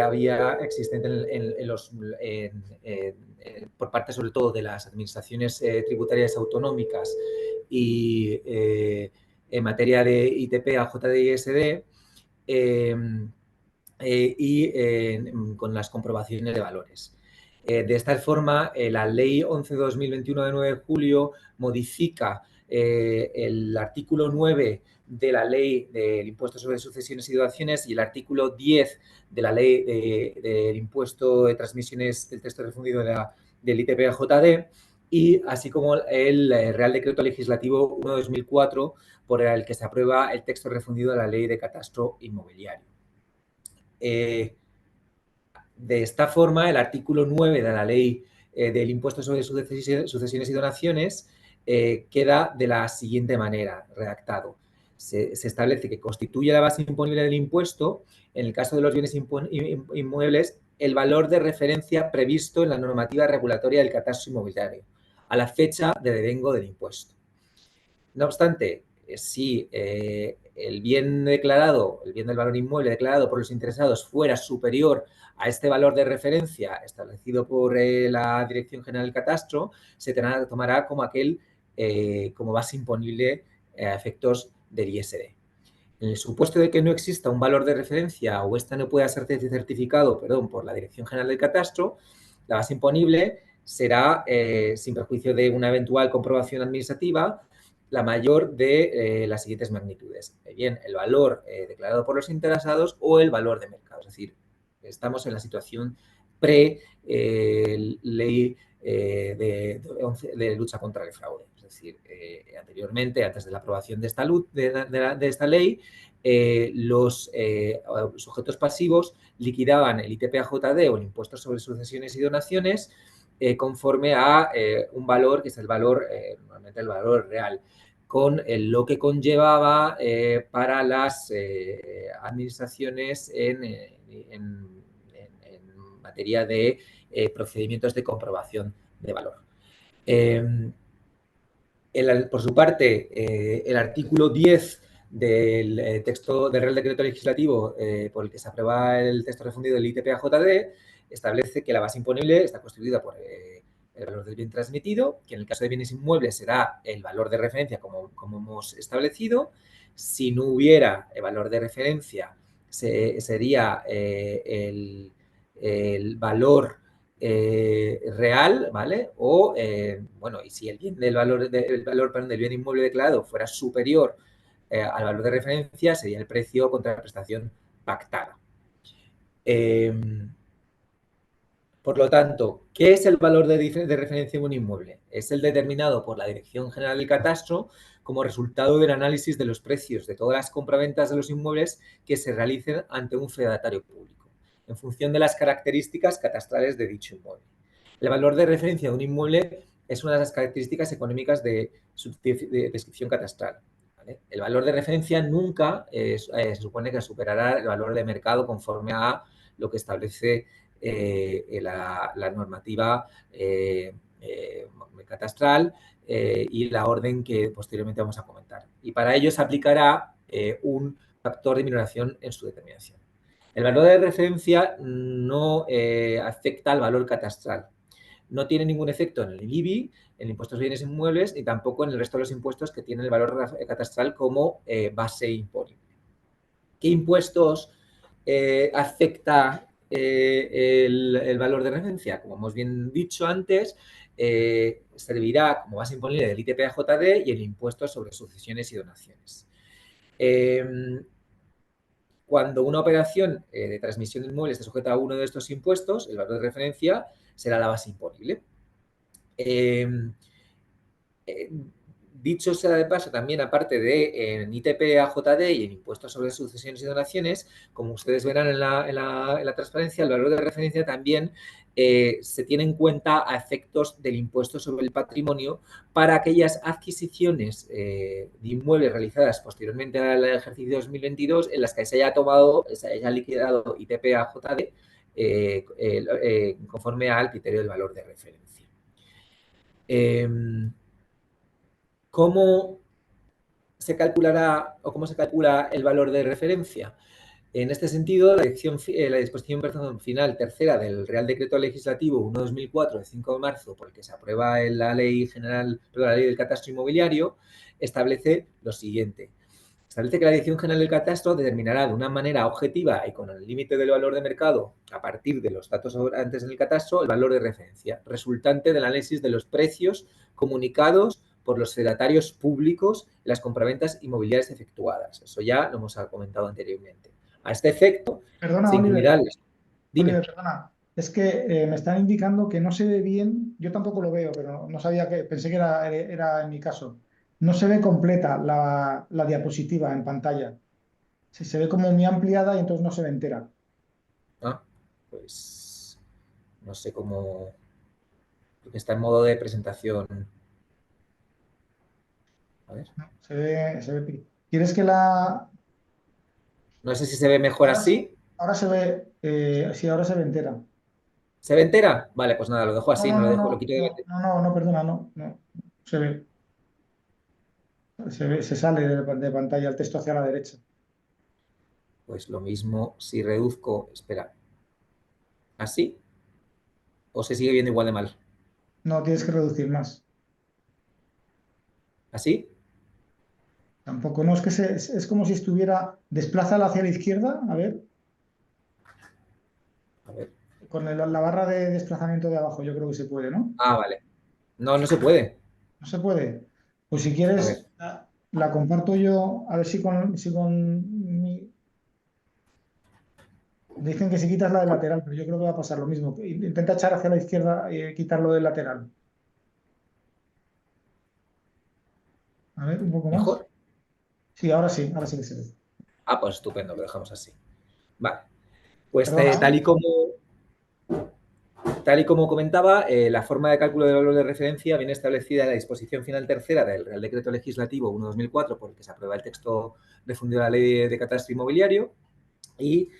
había existente por parte sobre todo de las administraciones tributarias autonómicas y en materia de ITP, AJD y SD, con las comprobaciones de valores. De esta forma, la Ley 11/2021 de 9 de julio modifica el artículo 9 de la Ley del Impuesto sobre Sucesiones y Donaciones y el artículo 10 de la Ley del Impuesto de Transmisiones del texto refundido del ITP-JD, y así como el Real Decreto Legislativo 1 de 2004 por el que se aprueba el texto refundido de la Ley de Catastro Inmobiliario. De esta forma, el artículo 9 de la Ley del Impuesto sobre Sucesiones y Donaciones queda de la siguiente manera, redactado. Se establece que constituye la base imponible del impuesto, en el caso de los bienes inmuebles, el valor de referencia previsto en la normativa regulatoria del catastro inmobiliario, a la fecha de devengo del impuesto. No obstante, si el bien declarado, el bien del valor inmueble declarado por los interesados fuera superior a este valor de referencia establecido por la Dirección General del Catastro, se tomará como como base imponible a efectos del ISD. En el supuesto de que no exista un valor de referencia o ésta no pueda ser certificado, por la Dirección General del Catastro, la base imponible será, sin perjuicio de una eventual comprobación administrativa, la mayor de las siguientes magnitudes. Bien, el valor declarado por los interesados o el valor de mercado. Es decir, estamos en la situación pre-ley de lucha contra el fraude. Es decir, anteriormente, antes de la aprobación de esta ley, los sujetos pasivos liquidaban el ITP-AJD o el impuesto sobre sucesiones y donaciones conforme a un valor que es el valor, normalmente el valor real, con lo que conllevaba para las administraciones en materia de procedimientos de comprobación de valor. Por su parte, el artículo 10 del texto del Real Decreto Legislativo por el que se aprueba el texto refundido del ITP-AJD establece que la base imponible está constituida por el valor del bien transmitido, que en el caso de bienes inmuebles será el valor de referencia como hemos establecido. Si no hubiera el valor de referencia, sería el valor real, ¿vale? O, y si el valor del bien inmueble declarado fuera superior al valor de referencia, sería el precio contra la prestación pactada. Por lo tanto, ¿qué es el valor de referencia en un inmueble? Es el determinado por la Dirección General del Catastro como resultado del análisis de los precios de todas las compraventas de los inmuebles que se realicen ante un fedatario público. en función de las características catastrales de dicho inmueble. El valor de referencia de un inmueble es una de las características económicas de descripción catastral. ¿Vale? El valor de referencia nunca se supone que superará el valor de mercado conforme a lo que establece la normativa catastral y la orden que posteriormente vamos a comentar. Y para ello se aplicará un factor de minoración en su determinación. El valor de referencia no afecta al valor catastral. No tiene ningún efecto en el IBI, en el impuesto sobre bienes inmuebles, ni tampoco en el resto de los impuestos que tienen el valor catastral como base imponible. ¿Qué impuestos afecta el valor de referencia? Como hemos bien dicho antes, servirá como base imponible del ITP-AJD y el impuesto sobre sucesiones y donaciones. Cuando una operación de transmisión de inmuebles esté sujeta a uno de estos impuestos, el valor de referencia será la base imponible. Dicho sea de paso, también aparte de en ITP, AJD y en impuestos sobre sucesiones y donaciones, como ustedes verán en la transparencia, el valor de referencia también se tiene en cuenta a efectos del impuesto sobre el patrimonio para aquellas adquisiciones de inmuebles realizadas posteriormente al ejercicio 2022 en las que se haya liquidado ITP, AJD conforme al criterio del valor de referencia. ¿Cómo se calculará o cómo se calcula el valor de referencia? En este sentido, la disposición final tercera del Real Decreto Legislativo 1/2004 de 5 de marzo, por el que se aprueba la Ley del Catastro Inmobiliario, establece lo siguiente. Establece que la Dirección General del Catastro determinará de una manera objetiva y con el límite del valor de mercado, a partir de los datos antes en el catastro, el valor de referencia, resultante del análisis de los precios comunicados por los fedatarios públicos en las compraventas inmobiliarias efectuadas. Eso ya lo hemos comentado anteriormente. A este efecto, Perdona, se incluirán... Dime. Oliver, perdona. Es que me están indicando que no se ve bien, yo tampoco lo veo, pero no sabía pensé que era en mi caso. No se ve completa la diapositiva en pantalla. Se ve como muy ampliada y entonces no se ve entera. Ah, pues no sé cómo... Porque está en modo de presentación. A ver. No, se ve. ¿Quieres que la...? No sé si se ve mejor así. Ahora se ve, sí, ahora se ve entera. ¿Se ve entera? Vale, pues nada, lo dejo así, no lo dejo, lo quito de... No, perdona, no, se ve. Se sale de pantalla el texto hacia la derecha. Pues lo mismo si reduzco, espera, ¿así? ¿O se sigue viendo igual de mal? No, tienes que reducir más. ¿Así? Tampoco, no, es que es como si estuviera, desplázala hacia la izquierda, a ver, A ver. con la barra de desplazamiento de abajo, yo creo que se puede, ¿no? Ah, vale. No, no se puede. No se puede. Pues si A quieres, ver. la comparto yo, a ver si Dicen que si quitas la del lateral, pero yo creo que va a pasar lo mismo. Intenta echar hacia la izquierda y quitarlo del lateral. A ver, un poco más. ¿Mejor? Sí, ahora sí que se ve. Ah, pues estupendo, lo dejamos así. Vale. Pues Perdona, tal y como comentaba, la forma de cálculo del valor de referencia viene establecida en la disposición final tercera del Real Decreto Legislativo 1/2004, por el que se aprueba el texto refundido de la Ley de Catastro Inmobiliario, y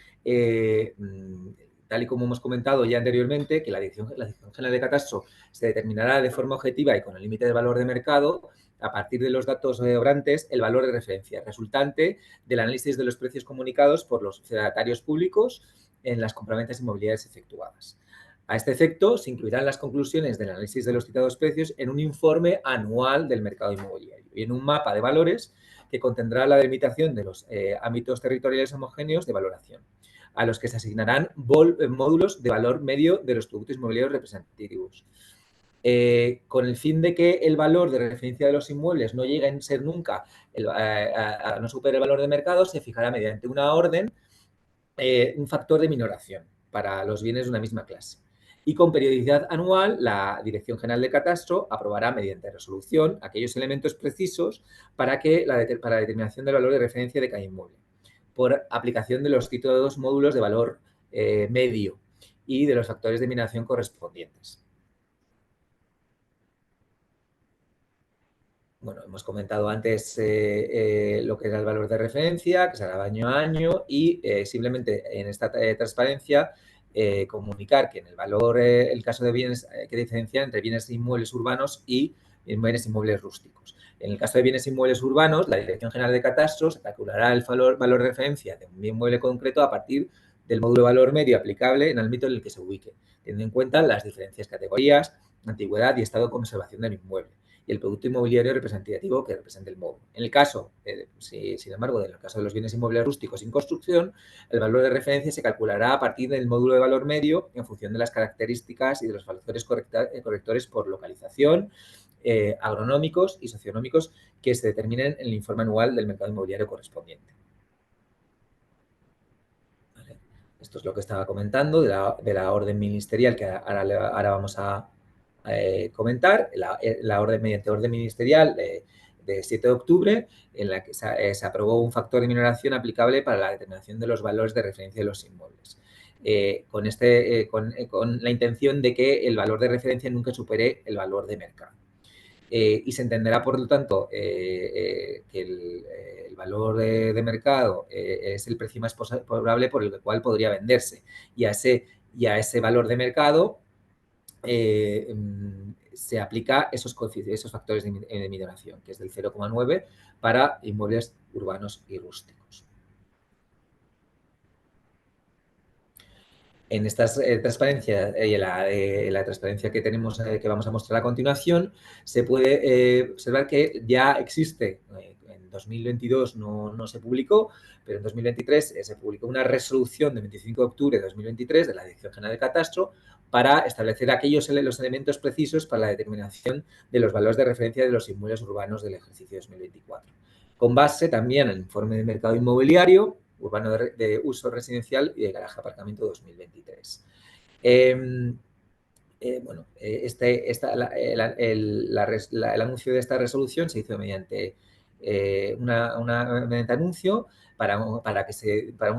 tal y como hemos comentado ya anteriormente, que la Dirección General de Catastro se determinará de forma objetiva y con el límite de valor de mercado a partir de los datos obrantes el valor de referencia resultante del análisis de los precios comunicados por los fedatarios públicos en las compraventas inmobiliarias efectuadas. A este efecto, se incluirán las conclusiones del análisis de los citados precios en un informe anual del mercado inmobiliario y en un mapa de valores que contendrá la delimitación de los ámbitos territoriales homogéneos de valoración, a los que se asignarán módulos de valor medio de los productos inmobiliarios representativos. Con el fin de que el valor de referencia de los inmuebles no llegue a ser nunca, no supere el valor de mercado, se fijará mediante una orden un factor de minoración para los bienes de una misma clase. Y con periodicidad anual, la Dirección General de Catastro aprobará mediante resolución aquellos elementos precisos para la determinación del valor de referencia de cada inmueble, por aplicación de los citados módulos de valor medio y de los factores de minoración correspondientes. Bueno, hemos comentado antes lo que era el valor de referencia, que será año a año, y simplemente en esta transparencia comunicar que en el valor, el caso de bienes, hay que diferenciar entre bienes inmuebles urbanos y bienes inmuebles rústicos. En el caso de bienes inmuebles urbanos, la Dirección General de Catastro se calculará el valor de referencia de un bien inmueble concreto a partir del módulo de valor medio aplicable en el ámbito en el que se ubique, teniendo en cuenta las diferentes categorías, antigüedad y estado de conservación del inmueble y el producto inmobiliario representativo que represente el módulo. En el caso, sin embargo, en el caso de los bienes inmuebles rústicos sin construcción, el valor de referencia se calculará a partir del módulo de valor medio en función de las características y de los factores correctores por localización, agronómicos y socionómicos que se determinen en el informe anual del mercado inmobiliario correspondiente. ¿Vale? Esto es lo que estaba comentando de la orden ministerial que ahora vamos a comentar, mediante orden ministerial de 7 de octubre, en la que se aprobó un factor de minoración aplicable para la determinación de los valores de referencia de los inmuebles. Con la intención de que el valor de referencia nunca supere el valor de mercado. Y se entenderá, por lo tanto, que el valor de mercado es el precio más probable por el cual podría venderse. Y a ese valor de mercado se aplica esos factores de minoración, que es del 0,9 para inmuebles urbanos y rústicos. En esta transparencia y en la transparencia que tenemos, que vamos a mostrar a continuación, se puede observar que ya existe, en 2022 no se publicó, pero en 2023 se publicó una resolución de 25 de octubre de 2023 de la Dirección General de Catastro para establecer los elementos precisos para la determinación de los valores de referencia de los inmuebles urbanos del ejercicio 2024. Con base también en el informe de mercado inmobiliario urbano de uso residencial y de garaje aparcamiento 2023. El anuncio de esta resolución se hizo mediante mediante anuncio para un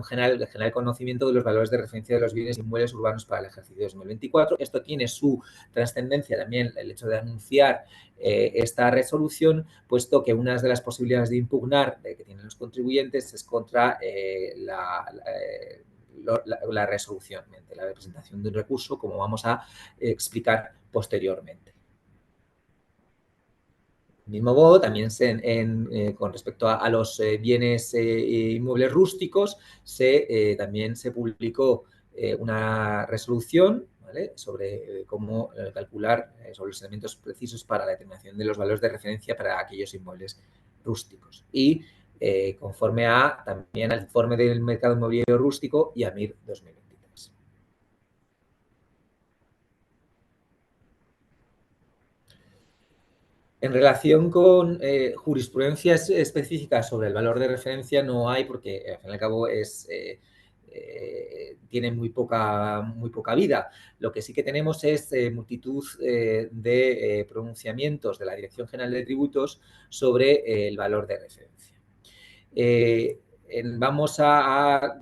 general conocimiento de los valores de referencia de los bienes inmuebles urbanos para el ejercicio 2024. Esto tiene su trascendencia también el hecho de anunciar esta resolución, puesto que una de las posibilidades de impugnar que tienen los contribuyentes es contra la resolución, mediante la presentación de un recurso, como vamos a explicar posteriormente. Del mismo modo, también con respecto a los bienes inmuebles rústicos, también se publicó una resolución, ¿vale?, sobre cómo calcular sobre los elementos precisos para la determinación de los valores de referencia para aquellos inmuebles rústicos. Y conforme también al informe del mercado inmobiliario rústico y a MIR 2023. En relación con jurisprudencias específicas sobre el valor de referencia no hay, porque al fin y al cabo tiene muy poca vida. Lo que sí que tenemos es multitud de pronunciamientos de la Dirección General de Tributos sobre el valor de referencia. Vamos a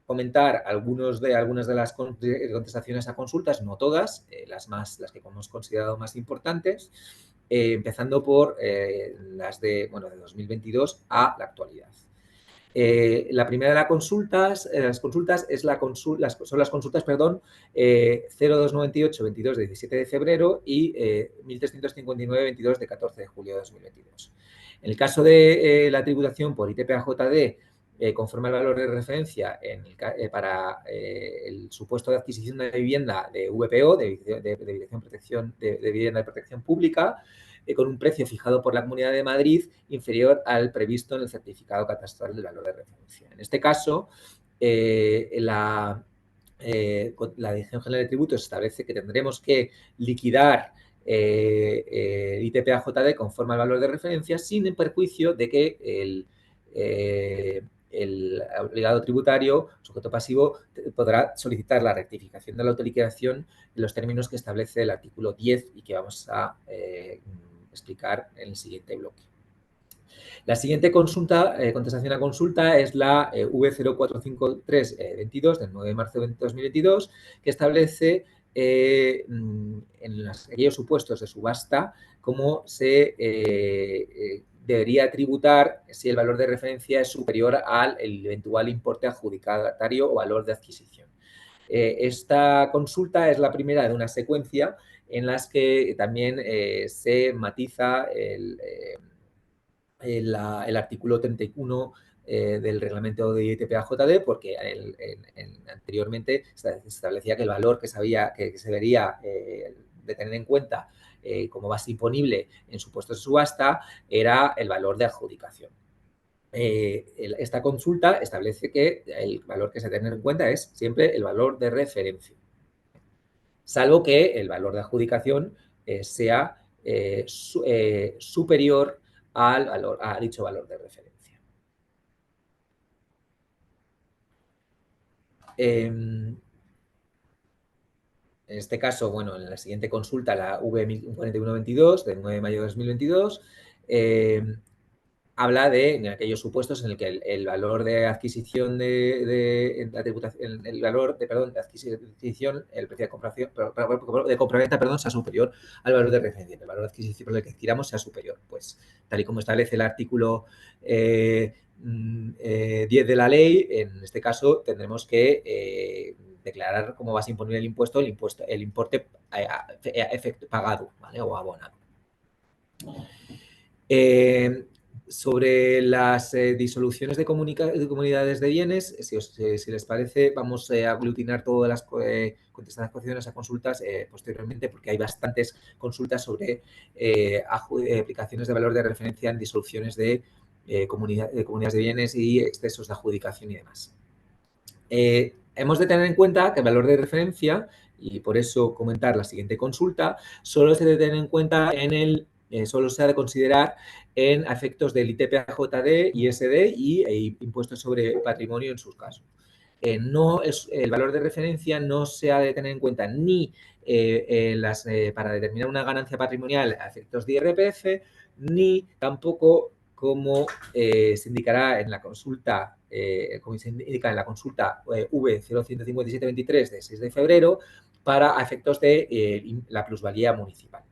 comentar algunas de las contestaciones a consultas, no todas, las que hemos considerado más importantes, empezando por las de 2022 a la actualidad. La primera de las consultas son las consultas 0298 22 de 17 de febrero y 1359 22 de 14 de julio de 2022. En el caso de la tributación por ITP-AJD, conforme al valor de referencia para el supuesto de adquisición de vivienda de VPO, de Vivienda de Protección Pública, con un precio fijado por la Comunidad de Madrid inferior al previsto en el certificado catastral del valor de referencia. En este caso, la Dirección General de Tributos establece que tendremos que liquidar el ITP-AJD conforme al valor de referencia sin perjuicio de que el obligado tributario, sujeto pasivo, podrá solicitar la rectificación de la autoliquidación en los términos que establece el artículo 10 y que vamos a explicar en el siguiente bloque. La siguiente consulta, contestación a consulta es la V045322 del 9 de marzo de 2022, que establece en aquellos supuestos de subasta cómo se debería tributar si el valor de referencia es superior al eventual importe adjudicatario o valor de adquisición. Esta consulta es la primera de una secuencia en las que también se matiza el artículo 31 del reglamento de ITP-AJD, porque anteriormente se establecía que el valor que se debería de tener en cuenta como base imponible en supuestos de subasta era el valor de adjudicación. Esta consulta establece que el valor que se debe tener en cuenta es siempre el valor de referencia, salvo que el valor de adjudicación sea superior a dicho valor de referencia. En este caso, bueno, en la siguiente consulta, la V4122 del 9 de mayo de 2022, habla en aquellos supuestos en el que el valor de adquisición de la tributación, el valor de adquisición, el precio de compraventa, sea superior al valor de referencia, el valor de adquisición por el que adquiramos sea superior. Pues tal y como establece el artículo 10 de la ley, en este caso tendremos que declarar como base imponible el importe pagado, ¿vale? O abonado. Sobre las disoluciones de comunidades de bienes, si les parece, vamos a aglutinar todas las contestaciones a consultas posteriormente, porque hay bastantes consultas sobre aplicaciones de valor de referencia en disoluciones de comunidades de bienes y excesos de adjudicación y demás. Hemos de tener en cuenta que el valor de referencia, y por eso comentar la siguiente consulta, solo se debe tener en cuenta solo se ha de considerar en efectos del ITP-AJD, ISD y impuestos sobre patrimonio en sus casos. El valor de referencia no se ha de tener en cuenta ni para determinar una ganancia patrimonial a efectos de IRPF, ni tampoco como se indicará en la consulta, V015723 de 6 de febrero, para efectos de la plusvalía municipal.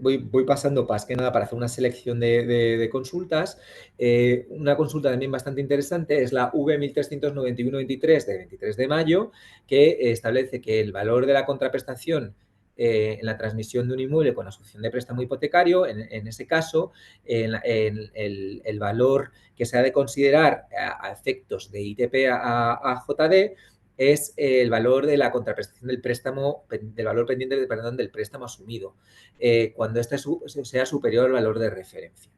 Voy pasando más que nada para hacer una selección de consultas. Una consulta también bastante interesante es la V1391-23 de 23 de mayo, que establece que el valor de la contraprestación en la transmisión de un inmueble con asociación de préstamo hipotecario, en ese caso, el valor que se ha de considerar a efectos de ITP a JD es el valor de la contraprestación del préstamo, del valor pendiente del préstamo asumido, cuando este sea superior al valor de referencia.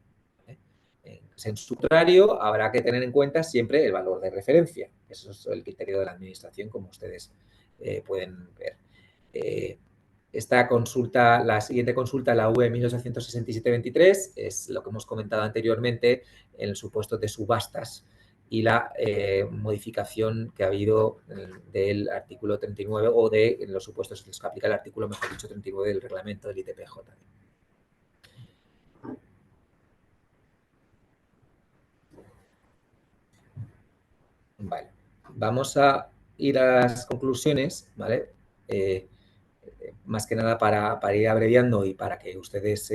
En su contrario, habrá que tener en cuenta siempre el valor de referencia. Eso es el criterio de la Administración, como ustedes pueden ver. Esta consulta, la siguiente consulta, la V1867-23, es lo que hemos comentado anteriormente en el supuesto de subastas y la modificación que ha habido del artículo 39 o en los supuestos en los que aplica el artículo, mejor dicho, 39 del reglamento del ITP-JD. Vale, vamos a ir a las conclusiones, ¿vale? Más que nada para ir abreviando y para que ustedes,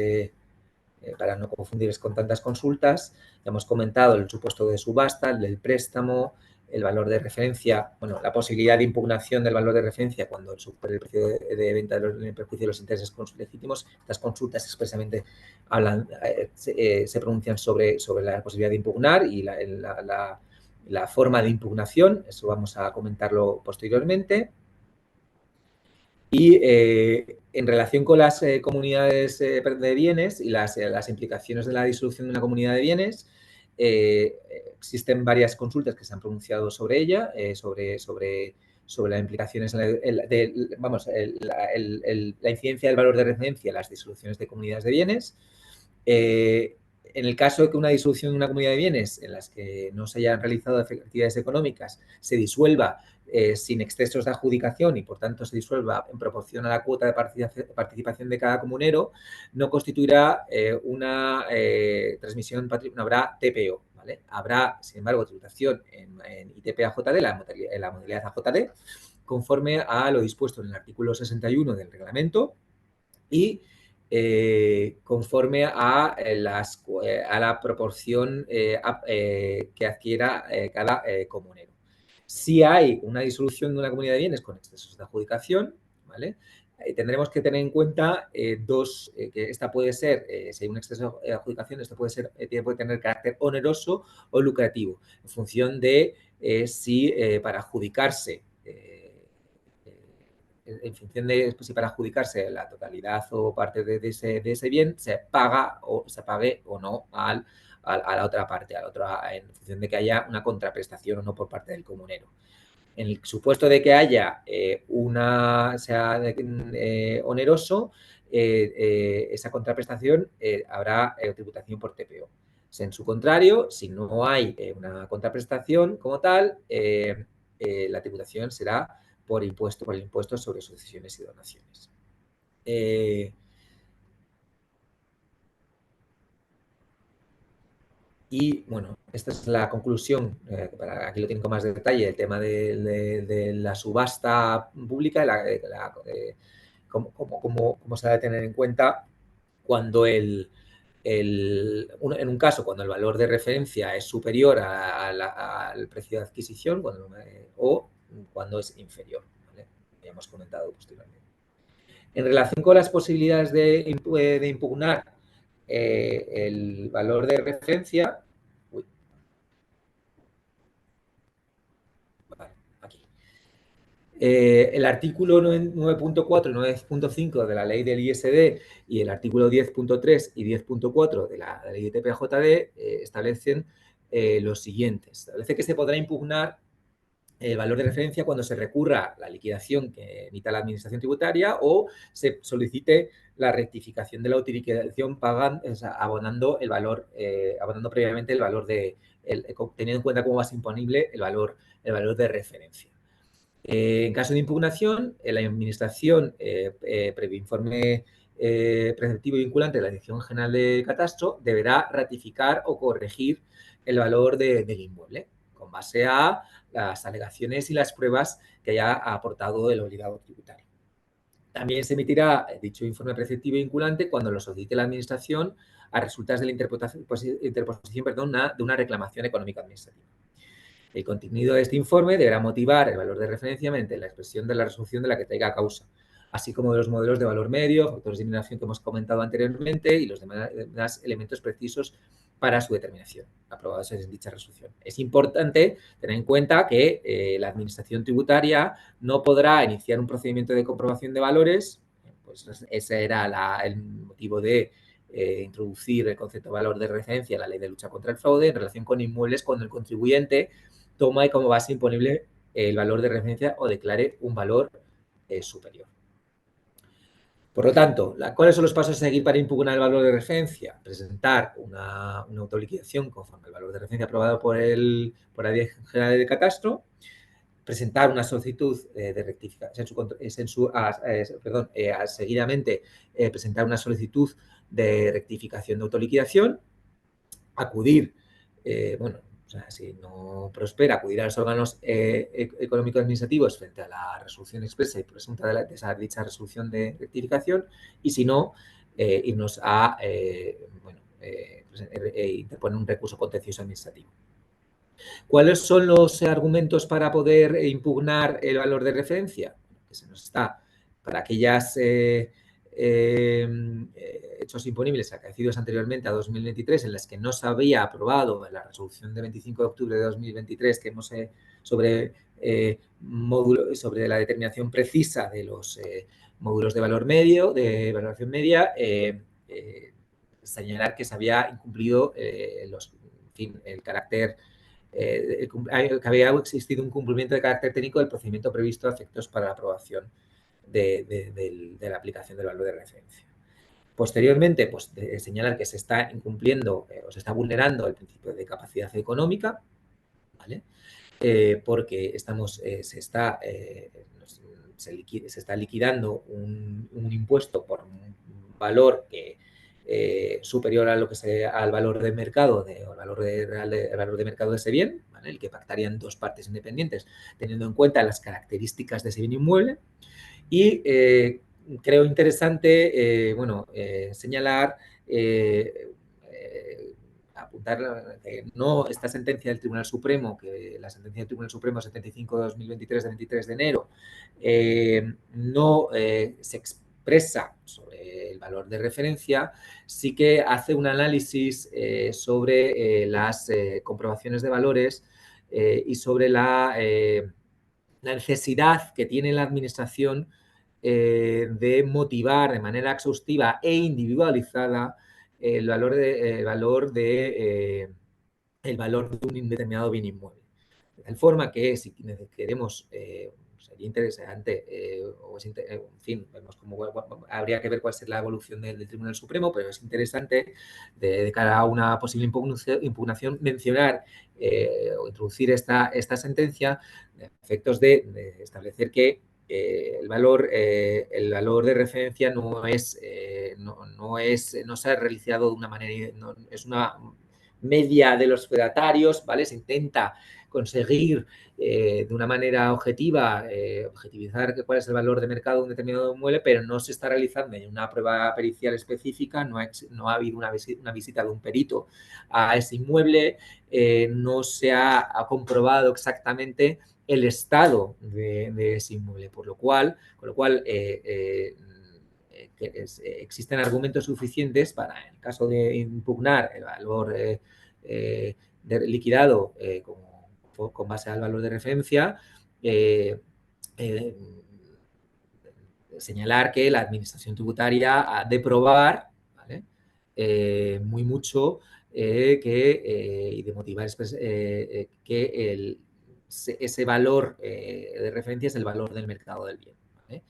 para no confundirles con tantas consultas, ya hemos comentado el supuesto de subasta, el del préstamo, el valor de referencia, bueno, la posibilidad de impugnación del valor de referencia cuando supere el precio de venta en perjuicio de los intereses legítimos. Estas consultas expresamente hablan, se pronuncian sobre la posibilidad de impugnar y la forma de impugnación. Eso vamos a comentarlo posteriormente. Y en relación con las comunidades de bienes y las implicaciones de la disolución de una comunidad de bienes, existen varias consultas que se han pronunciado sobre ella, sobre las implicaciones, la incidencia del valor de referencia en las disoluciones de comunidades de bienes. En el caso de que una disolución de una comunidad de bienes en las que no se hayan realizado actividades económicas se disuelva sin excesos de adjudicación y por tanto se disuelva en proporción a la cuota de participación de cada comunero, no constituirá una transmisión patrimonial, no habrá TPO, ¿vale? Habrá, sin embargo, tributación en ITP AJD, en la modalidad AJD, conforme a lo dispuesto en el artículo 61 del reglamento y conforme a la proporción que adquiera cada comunero. Si hay una disolución de una comunidad de bienes con excesos de adjudicación, ¿vale? Tendremos que tener en cuenta que esta puede ser, si hay un exceso de adjudicación, esto puede tener carácter oneroso o lucrativo, en función de si para adjudicarse en función de si para adjudicarse la totalidad o parte de ese bien se paga o se pague o no a la otra parte, en función de que haya una contraprestación o no por parte del comunero. En el supuesto de que haya sea oneroso, esa contraprestación habrá tributación por TPO. En su contrario, si no hay una contraprestación como tal, la tributación será por el impuesto sobre sucesiones y donaciones. Y bueno, esta es la conclusión, aquí lo tienen con más detalle, el tema de la subasta pública, cómo se ha de tener en cuenta cuando en un caso, cuando el valor de referencia es superior al precio de adquisición o cuando es inferior, ¿vale? Ya hemos comentado posteriormente. En relación con las posibilidades de impugnar el valor de referencia, vale, aquí. El artículo 9.4 y 9.5 de la ley del ISD y el artículo 10.3 y 10.4 de la ley de TPJD establecen lo siguiente. Establece que se podrá impugnar el valor de referencia cuando se recurra la liquidación que emita la Administración Tributaria o se solicite la rectificación de la utilización abonando el valor, abonando previamente el valor teniendo en cuenta como base imponible el valor de referencia. En caso de impugnación, la Administración, previo informe preceptivo y vinculante de la Dirección General de Catastro, deberá ratificar o corregir el valor del inmueble con base a las alegaciones y las pruebas que haya aportado el obligado tributario. También se emitirá dicho informe preceptivo y vinculante cuando lo solicite la Administración a resultas de la interposición de una reclamación económica administrativa. El contenido de este informe deberá motivar el valor de referencia mediante la expresión de la resolución de la que traiga causa, así como de los modelos de valor medio, factores de eliminación que hemos comentado anteriormente y los demás elementos precisos para su determinación, aprobados en dicha resolución. Es importante tener en cuenta que la Administración Tributaria no podrá iniciar un procedimiento de comprobación de valores, pues ese era el motivo de introducir el concepto de valor de referencia en la Ley de Lucha contra el Fraude en relación con inmuebles cuando el contribuyente toma como base imponible el valor de referencia o declare un valor superior. Por lo tanto, ¿cuáles son los pasos a seguir para impugnar el valor de referencia? Presentar una autoliquidación conforme al valor de referencia aprobado por la Dirección General de Catastro, presentar una solicitud de rectificación, seguidamente presentar una solicitud de rectificación de autoliquidación, acudir, si no prospera, acudir a los órganos económicos administrativos frente a la resolución expresa y presunta de dicha resolución de rectificación y si no, irnos a interponer un recurso contencioso administrativo. ¿Cuáles son los argumentos para poder impugnar el valor de referencia? Que se nos está para aquellas hechos imponibles acaecidos anteriormente a 2023 en las que no se había aprobado la resolución de 25 de octubre de 2023 que hemos sobre la determinación precisa de los módulos de valor medio, de valoración media, señalar que se había incumplido el carácter que había existido un cumplimiento de carácter técnico del procedimiento previsto a efectos para la aprobación de la aplicación del valor de referencia. Posteriormente, pues señalar que se está incumpliendo o se está vulnerando el principio de capacidad económica, ¿vale? porque se está liquidando un impuesto por un valor que superior a lo que al valor de mercado el valor de mercado de ese bien, ¿vale? El que pactarían dos partes independientes teniendo en cuenta las características de ese bien inmueble. Y creo interesante señalar, apuntar que no esta sentencia del Tribunal Supremo, que la sentencia del Tribunal Supremo 75/2023 de 23 de enero, no se expresa sobre el valor de referencia, sí que hace un análisis sobre las comprobaciones de valores y sobre la necesidad que tiene la Administración de motivar de manera exhaustiva e individualizada el valor de un determinado bien inmueble. De tal forma que si queremos, sería interesante, en fin, vemos habría que ver cuál será la evolución del Tribunal Supremo, pero es interesante de cara a una posible impugnación mencionar o introducir esta sentencia de efectos de establecer que el valor de referencia no se ha realizado de una manera, es una media de los fedatarios, ¿vale? Se intenta conseguir de una manera objetiva, objetivizar cuál es el valor de mercado de un determinado inmueble, pero no se está realizando en una prueba pericial específica, no ha habido una visita de un perito a ese inmueble, no se ha comprobado exactamente el estado de ese inmueble, con lo cual existen argumentos suficientes para, en el caso de impugnar el valor liquidado con base al valor de referencia, señalar que la Administración tributaria ha de probar, ¿vale? Muy mucho y de motivar que ese valor de referencia es el valor del mercado del bien, ¿vale?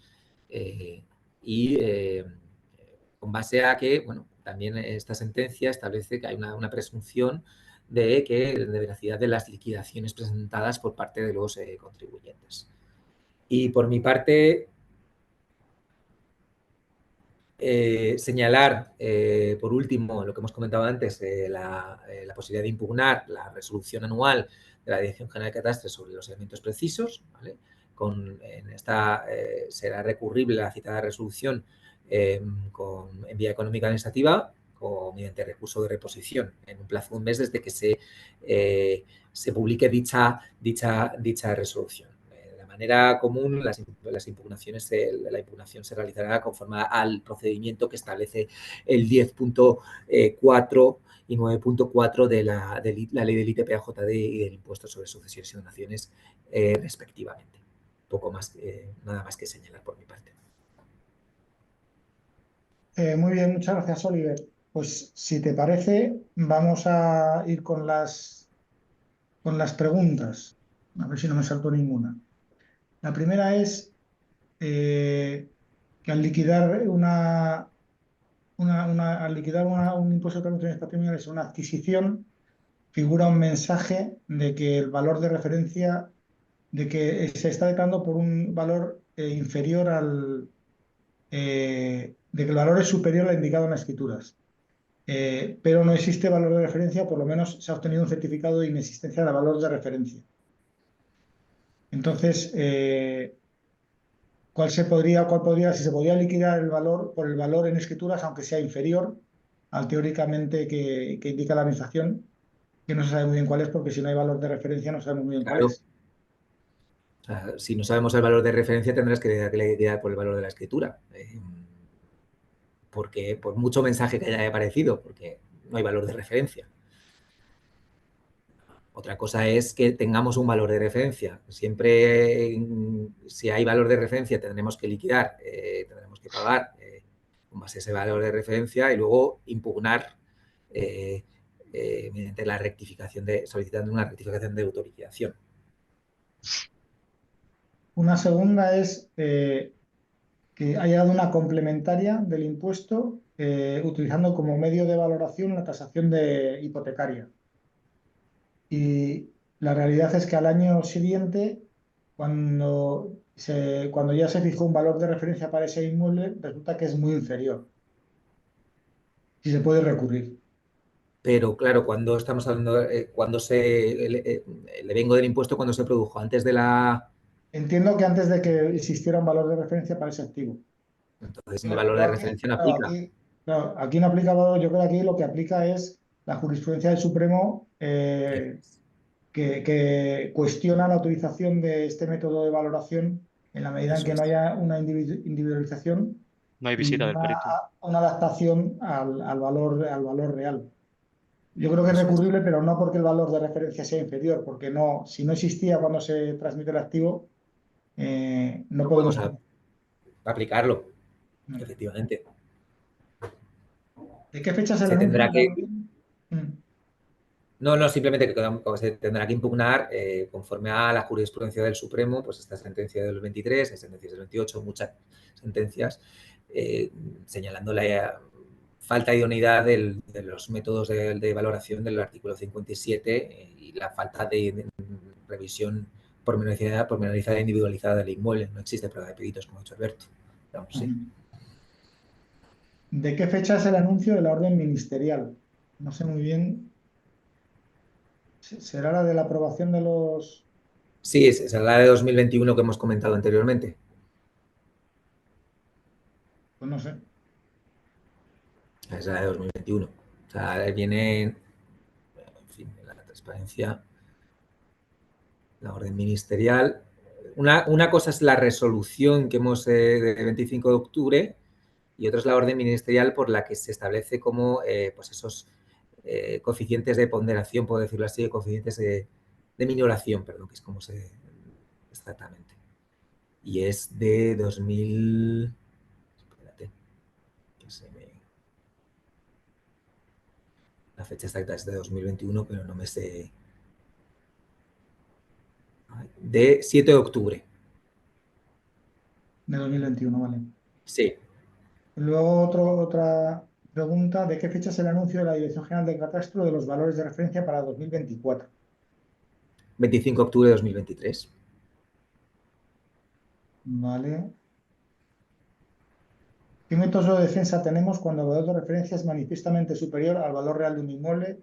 Con base a que, bueno, también esta sentencia establece que hay una presunción de veracidad de las liquidaciones presentadas por parte de los contribuyentes. Y por mi parte, señalar, por último, lo que hemos comentado antes, la posibilidad de impugnar la resolución anual de la Dirección General de Catástrofe sobre los elementos precisos, ¿vale? En esta será recurrible la citada resolución en vía económica administrativa o mediante recurso de reposición en un plazo de un mes desde que se publique dicha resolución. De manera común, la impugnación se realizará conforme al procedimiento que establece el 10.4 y 9.4 de la ley del ITP-AJD y del impuesto sobre sucesiones y donaciones respectivamente. Poco más, nada más que señalar por mi parte. Muy bien, muchas gracias, Oliver. Pues si te parece, vamos a ir con las preguntas. A ver si no me salto ninguna. La primera es que al liquidar un impuesto de transmisiones patrimoniales, una adquisición, figura un mensaje de que el valor de referencia, de que se está declarando por un valor inferior de que el valor es superior al indicado en las escrituras. Pero no existe valor de referencia, por lo menos se ha obtenido un certificado de inexistencia de valor de referencia. Entonces, si se podría liquidar el valor por el valor en escrituras, aunque sea inferior al teóricamente que indica la administración, que no se sabe muy bien cuál es, porque si no hay valor de referencia no sabemos muy bien cuál es. O sea, si no sabemos el valor de referencia, tendrás que liquidar por el valor de la escritura. Porque por mucho mensaje que haya aparecido, porque no hay valor de referencia. Otra cosa es que tengamos un valor de referencia. Siempre, si hay valor de referencia, tendremos que liquidar, tendremos que pagar con base a ese valor de referencia y luego impugnar mediante la solicitando una rectificación de autoliquidación. Una segunda es que haya dado una complementaria del impuesto utilizando como medio de valoración la tasación hipotecaria. Y La realidad es que al año siguiente, cuando ya se fijó un valor de referencia para ese inmueble, resulta que es muy inferior y se puede recurrir. Pero claro, cuando estamos hablando, cuando le vengo del impuesto, cuando se produjo, antes de la... Entiendo que antes de que existiera un valor de referencia para ese activo. Entonces el valor Pero de aquí, referencia no claro, aplica. aquí no aplica valor, yo creo que aquí lo que aplica es la jurisprudencia del Supremo que cuestiona la utilización de este método de valoración en la medida en Eso que no es. haya una individualización No hay y visita del perito. una adaptación al valor real. Yo creo que es Eso es. recurrible, pero no porque el valor de referencia sea inferior, porque no, si no existía cuando se transmite el activo, no No podemos. podemos aplicarlo, efectivamente. ¿De qué fecha es el Se anuncio tendrá de la que... orden? Mm. No, simplemente que se tendrá que impugnar conforme a la jurisprudencia del Supremo, pues esta sentencia del 23, hay sentencias del 28, muchas sentencias, eh, señalando la falta de idoneidad de los métodos de valoración del artículo 57 y la falta de revisión pormenorizada e individualizada del inmueble. No existe prueba de peritos, como ha dicho Alberto. Vamos, sí. ¿De qué fecha es el anuncio de la orden ministerial? No sé muy bien. ¿Será la de la aprobación de los...? Sí, es la de 2021 que hemos comentado anteriormente. Pues no sé. Es la de 2021. O sea, viene, en fin, la transparencia, la orden ministerial. Una cosa es la resolución que hemos de 25 de octubre y otra es la orden ministerial por la que se establece como pues esos coeficientes de ponderación, puedo decirlo así, coeficientes de minoración, perdón, que es como se... exactamente. Y es de 2000... Espérate, que se me... La fecha exacta es de 2021, pero no me sé... De 7 de octubre. De 2021, vale. Sí, Luego otra pregunta. ¿De qué fecha es el anuncio de la Dirección General de Catastro de los valores de referencia para 2024? 25 de octubre de 2023. Vale. ¿Qué método de defensa tenemos cuando el valor de referencia es manifiestamente superior al valor real de un inmueble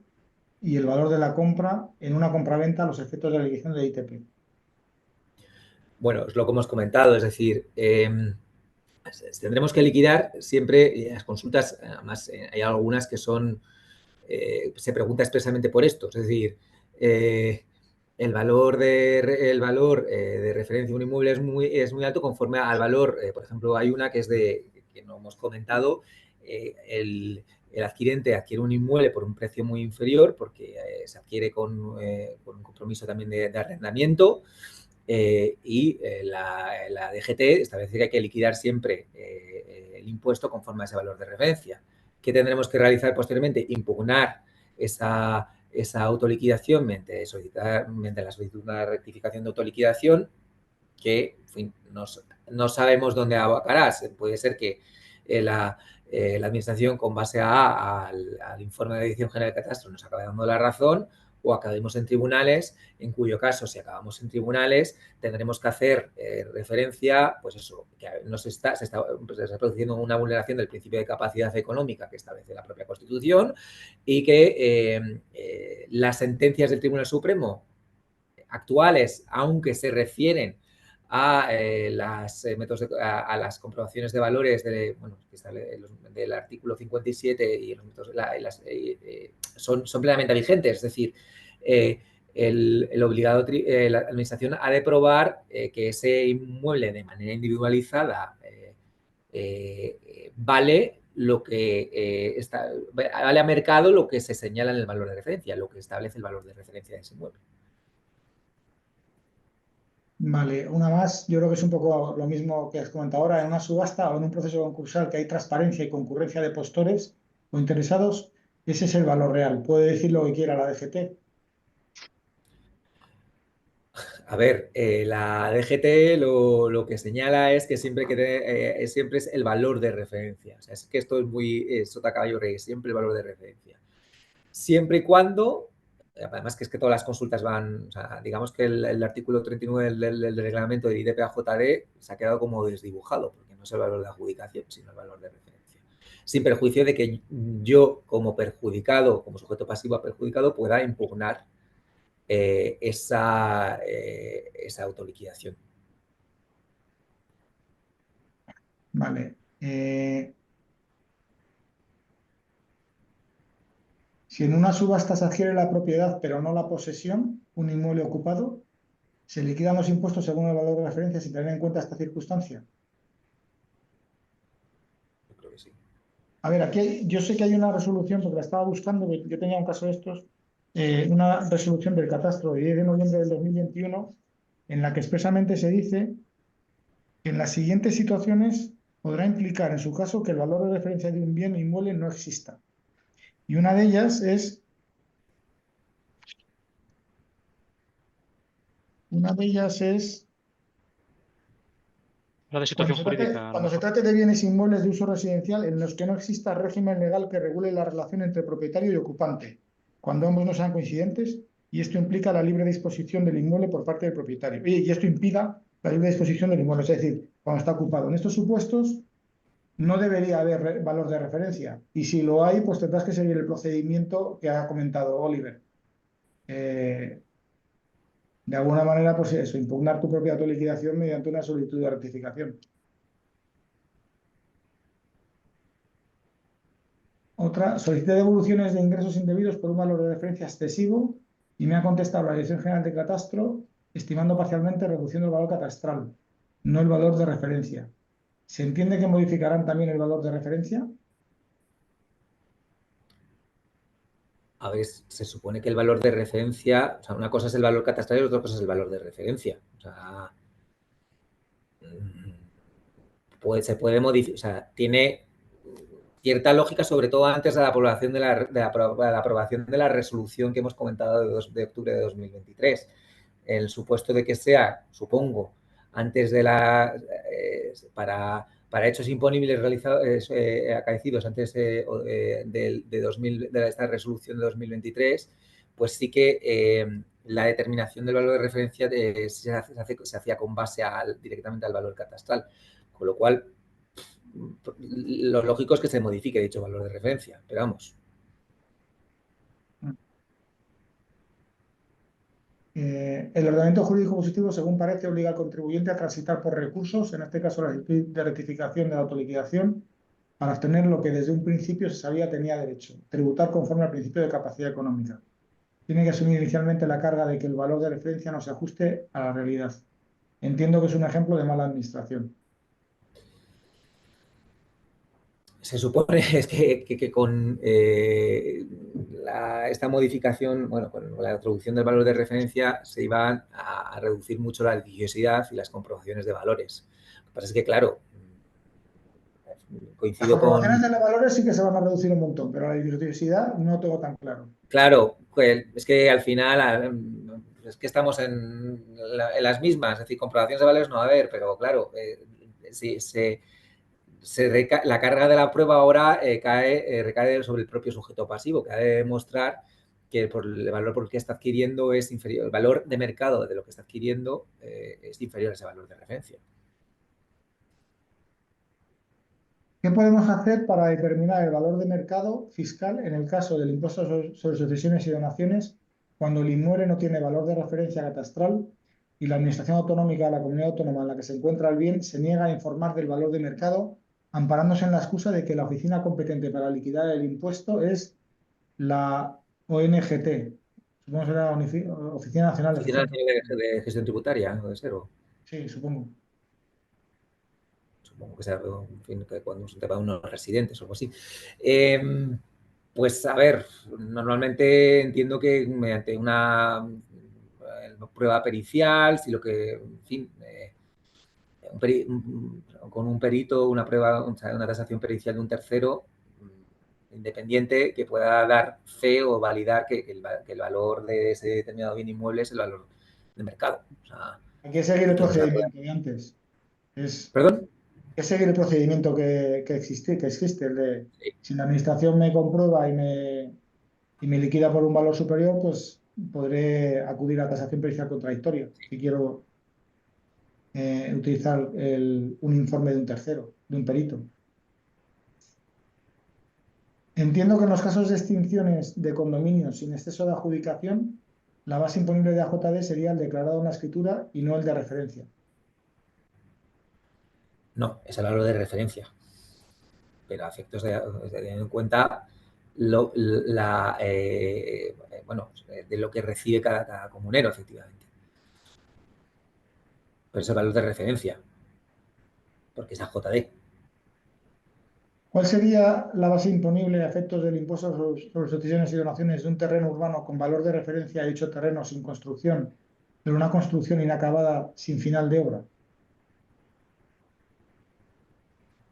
y el valor de la compra en una compraventa a los efectos de la liquidación de ITP? Bueno, es lo que hemos comentado, es decir, tendremos que liquidar siempre las consultas, además hay algunas que son, se pregunta expresamente por esto, es decir, el valor de referencia de un inmueble es muy alto conforme al valor, por ejemplo, hay una que es que no hemos comentado, el adquirente adquiere un inmueble por un precio muy inferior porque se adquiere con un compromiso también de arrendamiento la DGT establece que hay que liquidar siempre el impuesto conforme a ese valor de referencia. ¿Qué tendremos que realizar posteriormente? Impugnar esa autoliquidación mediante la solicitud de una rectificación de autoliquidación que, en fin, no sabemos dónde abacará. Puede ser que la Administración, con base al informe de la Dirección General de Catastro, nos acabe dando la razón o acabemos en tribunales, en cuyo caso, si acabamos en tribunales, tendremos que hacer referencia, pues eso, que se está produciendo una vulneración del principio de capacidad económica que establece la propia Constitución y que las sentencias del Tribunal Supremo actuales, aunque se refieren a las comprobaciones de valores del artículo 57 y los métodos, son plenamente vigentes. Es decir, la administración ha de probar que ese inmueble de manera individualizada vale lo que vale a mercado lo que se señala en el valor de referencia, lo que establece el valor de referencia de ese inmueble. Vale, una más, yo creo que es un poco lo mismo que has comentado ahora, en una subasta o en un proceso concursal que hay transparencia y concurrencia de postores o interesados, ese es el valor real. Puede decir lo que quiera la DGT. A ver, la DGT lo que señala es que siempre es el valor de referencia. O sea, es que esto es muy sota caballo rey, siempre el valor de referencia. Siempre y cuando además que es que todas las consultas van, o sea, digamos que el artículo 39 del reglamento del IDPA-JD se ha quedado como desdibujado, porque no es el valor de adjudicación, sino el valor de referencia. Sin perjuicio de que yo, como perjudicado, como sujeto pasivo a perjudicado, pueda impugnar esa autoliquidación. Vale. Si en una subasta se adquiere la propiedad pero no la posesión, un inmueble ocupado, ¿se liquidan los impuestos según el valor de referencia sin tener en cuenta esta circunstancia? Yo creo que sí. A ver, aquí yo sé que hay una resolución, porque la estaba buscando, yo tenía un caso de estos, una resolución del catastro de 10 de noviembre del 2021, en la que expresamente se dice que en las siguientes situaciones podrá implicar, en su caso, que el valor de referencia de un bien inmueble no exista. Y una de ellas es La de situación jurídica, a lo cuando se mejor. trate de bienes inmuebles de uso residencial en los que no exista régimen legal que regule la relación entre propietario y ocupante, cuando ambos no sean coincidentes, y esto implica la libre disposición del inmueble por parte del propietario. Y esto impida la libre disposición del inmueble, es decir, cuando está ocupado. En estos supuestos no debería haber valor de referencia, y si lo hay, pues tendrás que seguir el procedimiento que ha comentado Oliver. De alguna manera, pues eso, impugnar tu propia autoliquidación mediante una solicitud de rectificación. Otra, solicité devoluciones de ingresos indebidos por un valor de referencia excesivo y me ha contestado la Dirección General de Catastro estimando parcialmente reduciendo el valor catastral, no el valor de referencia. ¿Se entiende que modificarán también el valor de referencia? A ver, se supone que el valor de referencia, o sea, una cosa es el valor catastral y otra cosa es el valor de referencia. O sea, se puede modificar, o sea, tiene cierta lógica, sobre todo antes de la aprobación de la resolución que hemos comentado de octubre de 2023. El supuesto de que sea, supongo, antes de para hechos imponibles realizados, acaecidos antes de esta resolución de 2023, pues sí que la determinación del valor de referencia se hacía con base directamente al valor catastral, con lo cual lo lógico es que se modifique dicho valor de referencia, pero vamos. El ordenamiento jurídico positivo, según parece, obliga al contribuyente a transitar por recursos, en este caso la solicitud de rectificación de la autoliquidación, para obtener lo que desde un principio se sabía tenía derecho, tributar conforme al principio de capacidad económica. Tiene que asumir inicialmente la carga de que el valor de referencia no se ajuste a la realidad. Entiendo que es un ejemplo de mala administración. Se supone que con esta modificación, bueno, con la introducción del valor de referencia se iban a reducir mucho la litigiosidad y las comprobaciones de valores. Lo que pasa es que, claro, Las coincido comprobaciones con... de los valores sí que se van a reducir un montón, pero la litigiosidad no tengo tan claro. Claro, pues, es que al final es que estamos en las mismas, es decir, comprobaciones de valores no va a haber, pero claro, si la carga de la prueba ahora recae sobre el propio sujeto pasivo, que ha de demostrar que el valor por el que está adquiriendo es inferior, el valor de mercado de lo que está adquiriendo es inferior a ese valor de referencia. ¿Qué podemos hacer para determinar el valor de mercado fiscal en el caso del impuesto sobre sucesiones y donaciones cuando el inmueble no tiene valor de referencia catastral y la Administración Autonómica de la comunidad autónoma en la que se encuentra el bien se niega a informar del valor de mercado amparándose en la excusa de que la oficina competente para liquidar el impuesto es la ONGT? Supongo que será la Oficina Nacional de Oficina Gestión Tributaria. de Gestión Tributaria, ¿no? De ser, Sí, supongo. supongo que sea, en fin, que cuando se te va unos residentes o algo así. Pues a ver, normalmente entiendo que mediante una prueba pericial, si lo que, en fin, con un perito, una prueba, una tasación pericial de un tercero independiente que pueda dar fe o validar que el valor de ese determinado bien inmueble es el valor de mercado. O sea, Hay que seguir el que no se procedimiento de antes. ¿Perdón? Que seguir el procedimiento que existe, el de si la administración me comprueba y me liquida por un valor superior, pues podré acudir a tasación pericial contradictoria si quiero utilizar un informe de un tercero, de un perito. Entiendo que en los casos de extinciones de condominios sin exceso de adjudicación, la base imponible de AJD sería el declarado en la escritura y no el de referencia. No, es el valor de referencia. Pero a efectos de tener en cuenta bueno, de lo que recibe cada comunero, efectivamente. Pero es el valor de referencia, porque es AJD. ¿Cuál sería la base imponible a efectos del impuesto sobre sucesiones y donaciones de un terreno urbano con valor de referencia a dicho terreno sin construcción, pero una construcción inacabada sin final de obra?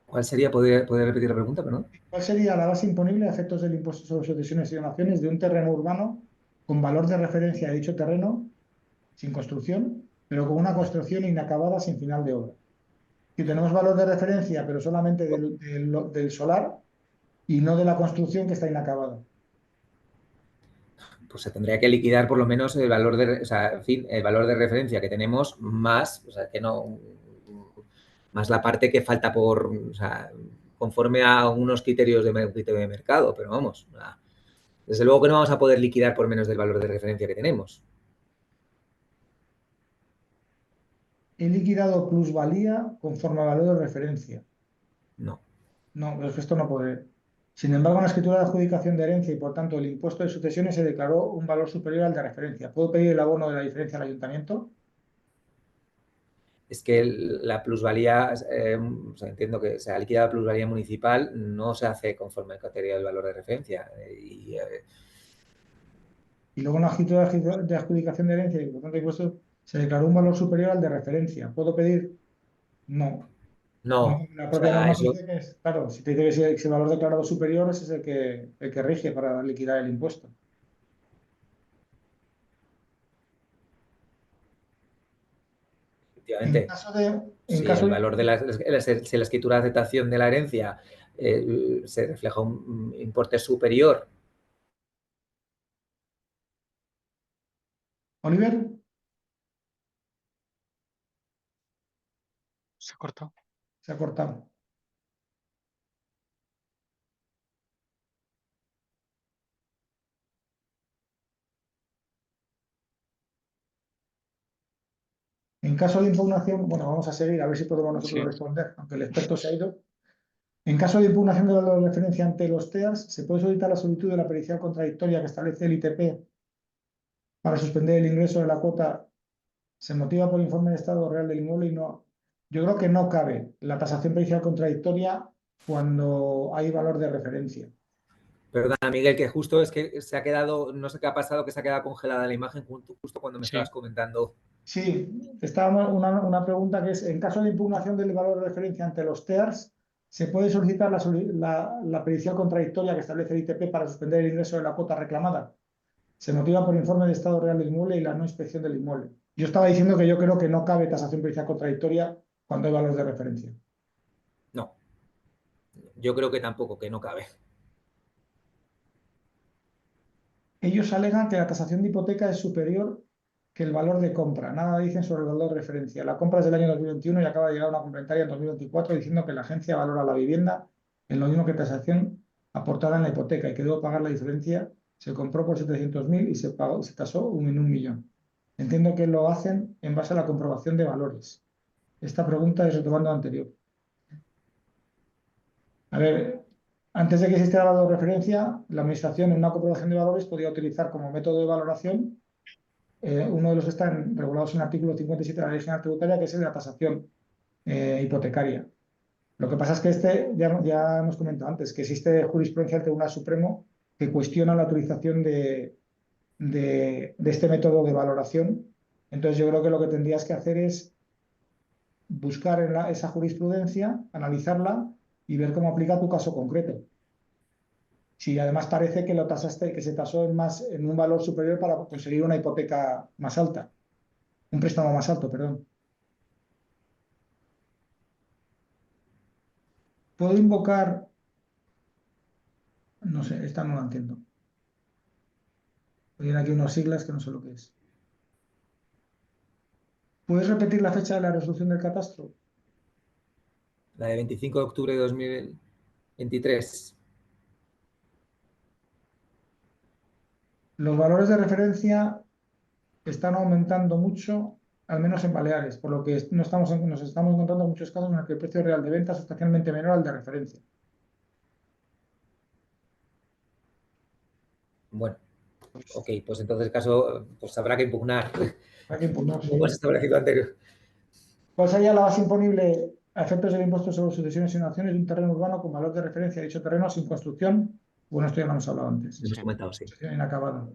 ¿Cuál sería? ¿Poder repetir la pregunta, perdón? ¿Cuál sería la base imponible a efectos del impuesto sobre sucesiones y donaciones de un terreno urbano con valor de referencia a dicho terreno sin construcción, pero con una construcción inacabada sin final de obra? Si tenemos valor de referencia, pero solamente del solar y no de la construcción que está inacabada. Pues se tendría que liquidar por lo menos el valor de, o sea, en fin, el valor de referencia que tenemos más, o sea, que no, más la parte que falta por, o sea, conforme a unos criterios criterio de mercado, pero vamos, desde luego que no vamos a poder liquidar por menos del valor de referencia que tenemos. He liquidado plusvalía conforme al valor de referencia. No. No, pero es que esto no puede. Sin embargo, en la escritura de adjudicación de herencia y por tanto el impuesto de sucesiones se declaró un valor superior al de referencia. ¿Puedo pedir el abono de la diferencia al ayuntamiento? Es que la plusvalía, o sea, entiendo que se ha liquidado la plusvalía municipal, no se hace conforme al criterio del valor de referencia. Y luego en la escritura de adjudicación de herencia y por tanto impuesto se declaró un valor superior al de referencia. ¿Puedo pedir? No. No, no, la o propia sea, norma te eso, dice que es, claro, si te dice que si el valor declarado superior, ese es el que rige para liquidar el impuesto. En efectivamente, caso de, en si caso el de, valor de si la escritura de aceptación de la herencia se refleja un importe superior. Oliver, Se ha cortado. se ha cortado. En caso de impugnación, bueno, vamos a seguir a ver si podemos nosotros Sí. responder, aunque el experto se ha ido. En caso de impugnación de valor de referencia ante los TEAS, se puede solicitar la solicitud de la pericial contradictoria que establece el ITP para suspender el ingreso de la cuota. Se motiva por informe de estado real del inmueble y no. Yo creo que no cabe la tasación pericial contradictoria cuando hay valor de referencia. Perdona, Miguel, que justo es que se ha quedado, no sé qué ha pasado, que se ha quedado congelada la imagen justo cuando me Sí. estabas comentando. Sí, estaba una pregunta que es, en caso de impugnación del valor de referencia ante los TEARS, ¿se puede solicitar la pericial contradictoria que establece el ITP para suspender el ingreso de la cuota reclamada? Se motiva por informe de estado real del inmueble y la no inspección del inmueble. Yo estaba diciendo que yo creo que no cabe tasación pericial contradictoria cuando hay valor de referencia. No, yo creo que tampoco, que no cabe. Ellos alegan que la tasación de hipoteca es superior que el valor de compra. Nada dicen sobre el valor de referencia. La compra es del año 2021 y acaba de llegar una complementaria en 2024 diciendo que la agencia valora la vivienda en lo mismo que tasación aportada en la hipoteca y que debo pagar la diferencia. Se compró por 700.000 y se tasó en 1 millón. Entiendo que lo hacen en base a la comprobación de valores. Esta pregunta es retomando la anterior. A ver, antes de que existiera el valor de referencia, la Administración en una comprobación de valores podía utilizar como método de valoración uno de los que están regulados en el artículo 57 de la Ley General Tributaria, que es el de la tasación hipotecaria. Lo que pasa es que ya hemos comentado antes, que existe jurisprudencia del Tribunal Supremo que cuestiona la utilización de este método de valoración. Entonces yo creo que lo que tendrías que hacer es buscar en esa jurisprudencia, analizarla y ver cómo aplica tu caso concreto. Si además parece que lo tasaste, que se tasó en un valor superior para conseguir una hipoteca más alta, un préstamo más alto, perdón. ¿Puedo invocar? No sé, esta no la entiendo. Tiene aquí unas siglas que no sé lo que es. ¿Puedes repetir la fecha de la resolución del catastro? La de 25 de octubre de 2023. Los valores de referencia están aumentando mucho, al menos en Baleares, por lo que nos estamos encontrando en muchos casos en los que el precio real de venta es sustancialmente menor al de referencia. Bueno, ok, pues entonces el caso pues habrá que impugnar Hay que impugnar, como hemos sí. establecido anterior. ¿Cuál sería la base imponible a efectos del impuesto sobre sucesiones y donaciones de un terreno urbano con valor de referencia de dicho terreno sin construcción? Bueno, esto ya lo hemos hablado antes. Hemos comentado, sí. Sucesión inacabada.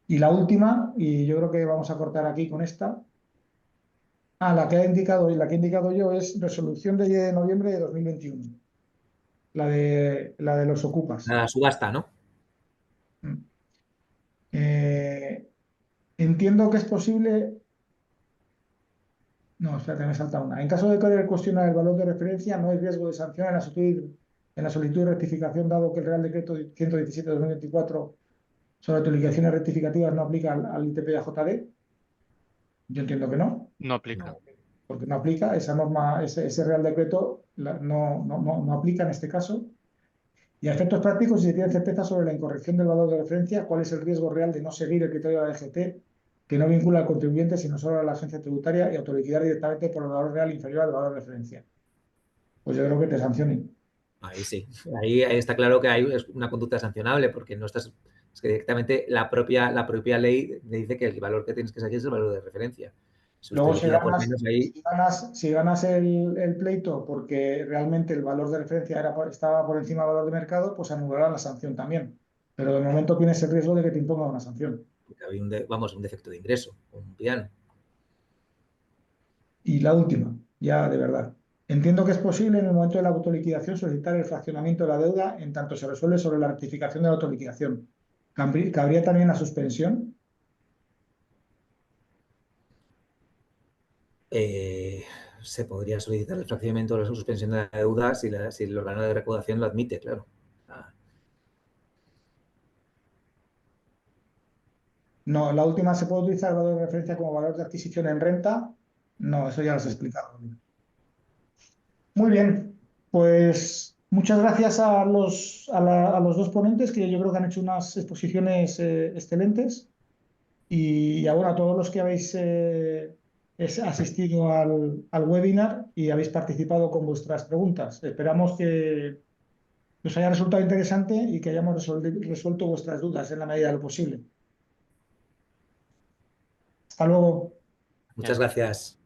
Y la última, y yo creo que vamos a cortar aquí con esta. La que he indicado yo es resolución de 10 de noviembre de 2021. La de los ocupas. La subasta, ¿no? Mm. Eh, entiendo que es posible. No, espérate, me salta una. En caso de querer cuestionar el valor de referencia, no hay riesgo de sanción en la solicitud de rectificación, dado que el Real Decreto 117 de 2024 sobre autorizaciones rectificativas no aplica al ITP y a JD. Yo entiendo que no, No aplica. No. porque no aplica esa norma, ese Real Decreto no aplica en este caso. Y a efectos prácticos, si se tiene certeza sobre la incorrección del valor de referencia, ¿cuál es el riesgo real de no seguir el criterio de la DGT, que no vincula al contribuyente, sino solo a la agencia tributaria y autoliquidar directamente por el valor real inferior al valor de referencia? Pues yo creo que te sancionen. Ahí sí. Ahí está claro que hay una conducta sancionable porque no estás. Es que directamente la propia ley le dice que el valor que tienes que sacar es el valor de referencia. Si usted Luego, si liquida por menos ahí, ganas el pleito porque realmente el valor de referencia estaba por encima del valor de mercado, pues anularán la sanción también. Pero de momento tienes el riesgo de que te impongan una sanción. porque había un defecto de ingreso, un piano. Y la última, ya de verdad. Entiendo que es posible en el momento de la autoliquidación solicitar el fraccionamiento de la deuda en tanto se resuelve sobre la rectificación de la autoliquidación. ¿Cabría también la suspensión? Se podría solicitar el fraccionamiento o la suspensión de la deuda si el órgano de recaudación lo admite, claro. No, la última, ¿se puede utilizar el valor de referencia como valor de adquisición en renta? No, eso ya lo has explicado. Muy bien, pues muchas gracias a los dos ponentes, que yo creo que han hecho unas exposiciones excelentes. Y bueno, a todos los que habéis asistido al webinar y habéis participado con vuestras preguntas. Esperamos que os haya resultado interesante y que hayamos resuelto vuestras dudas en la medida de lo posible. Hasta luego. Muchas gracias.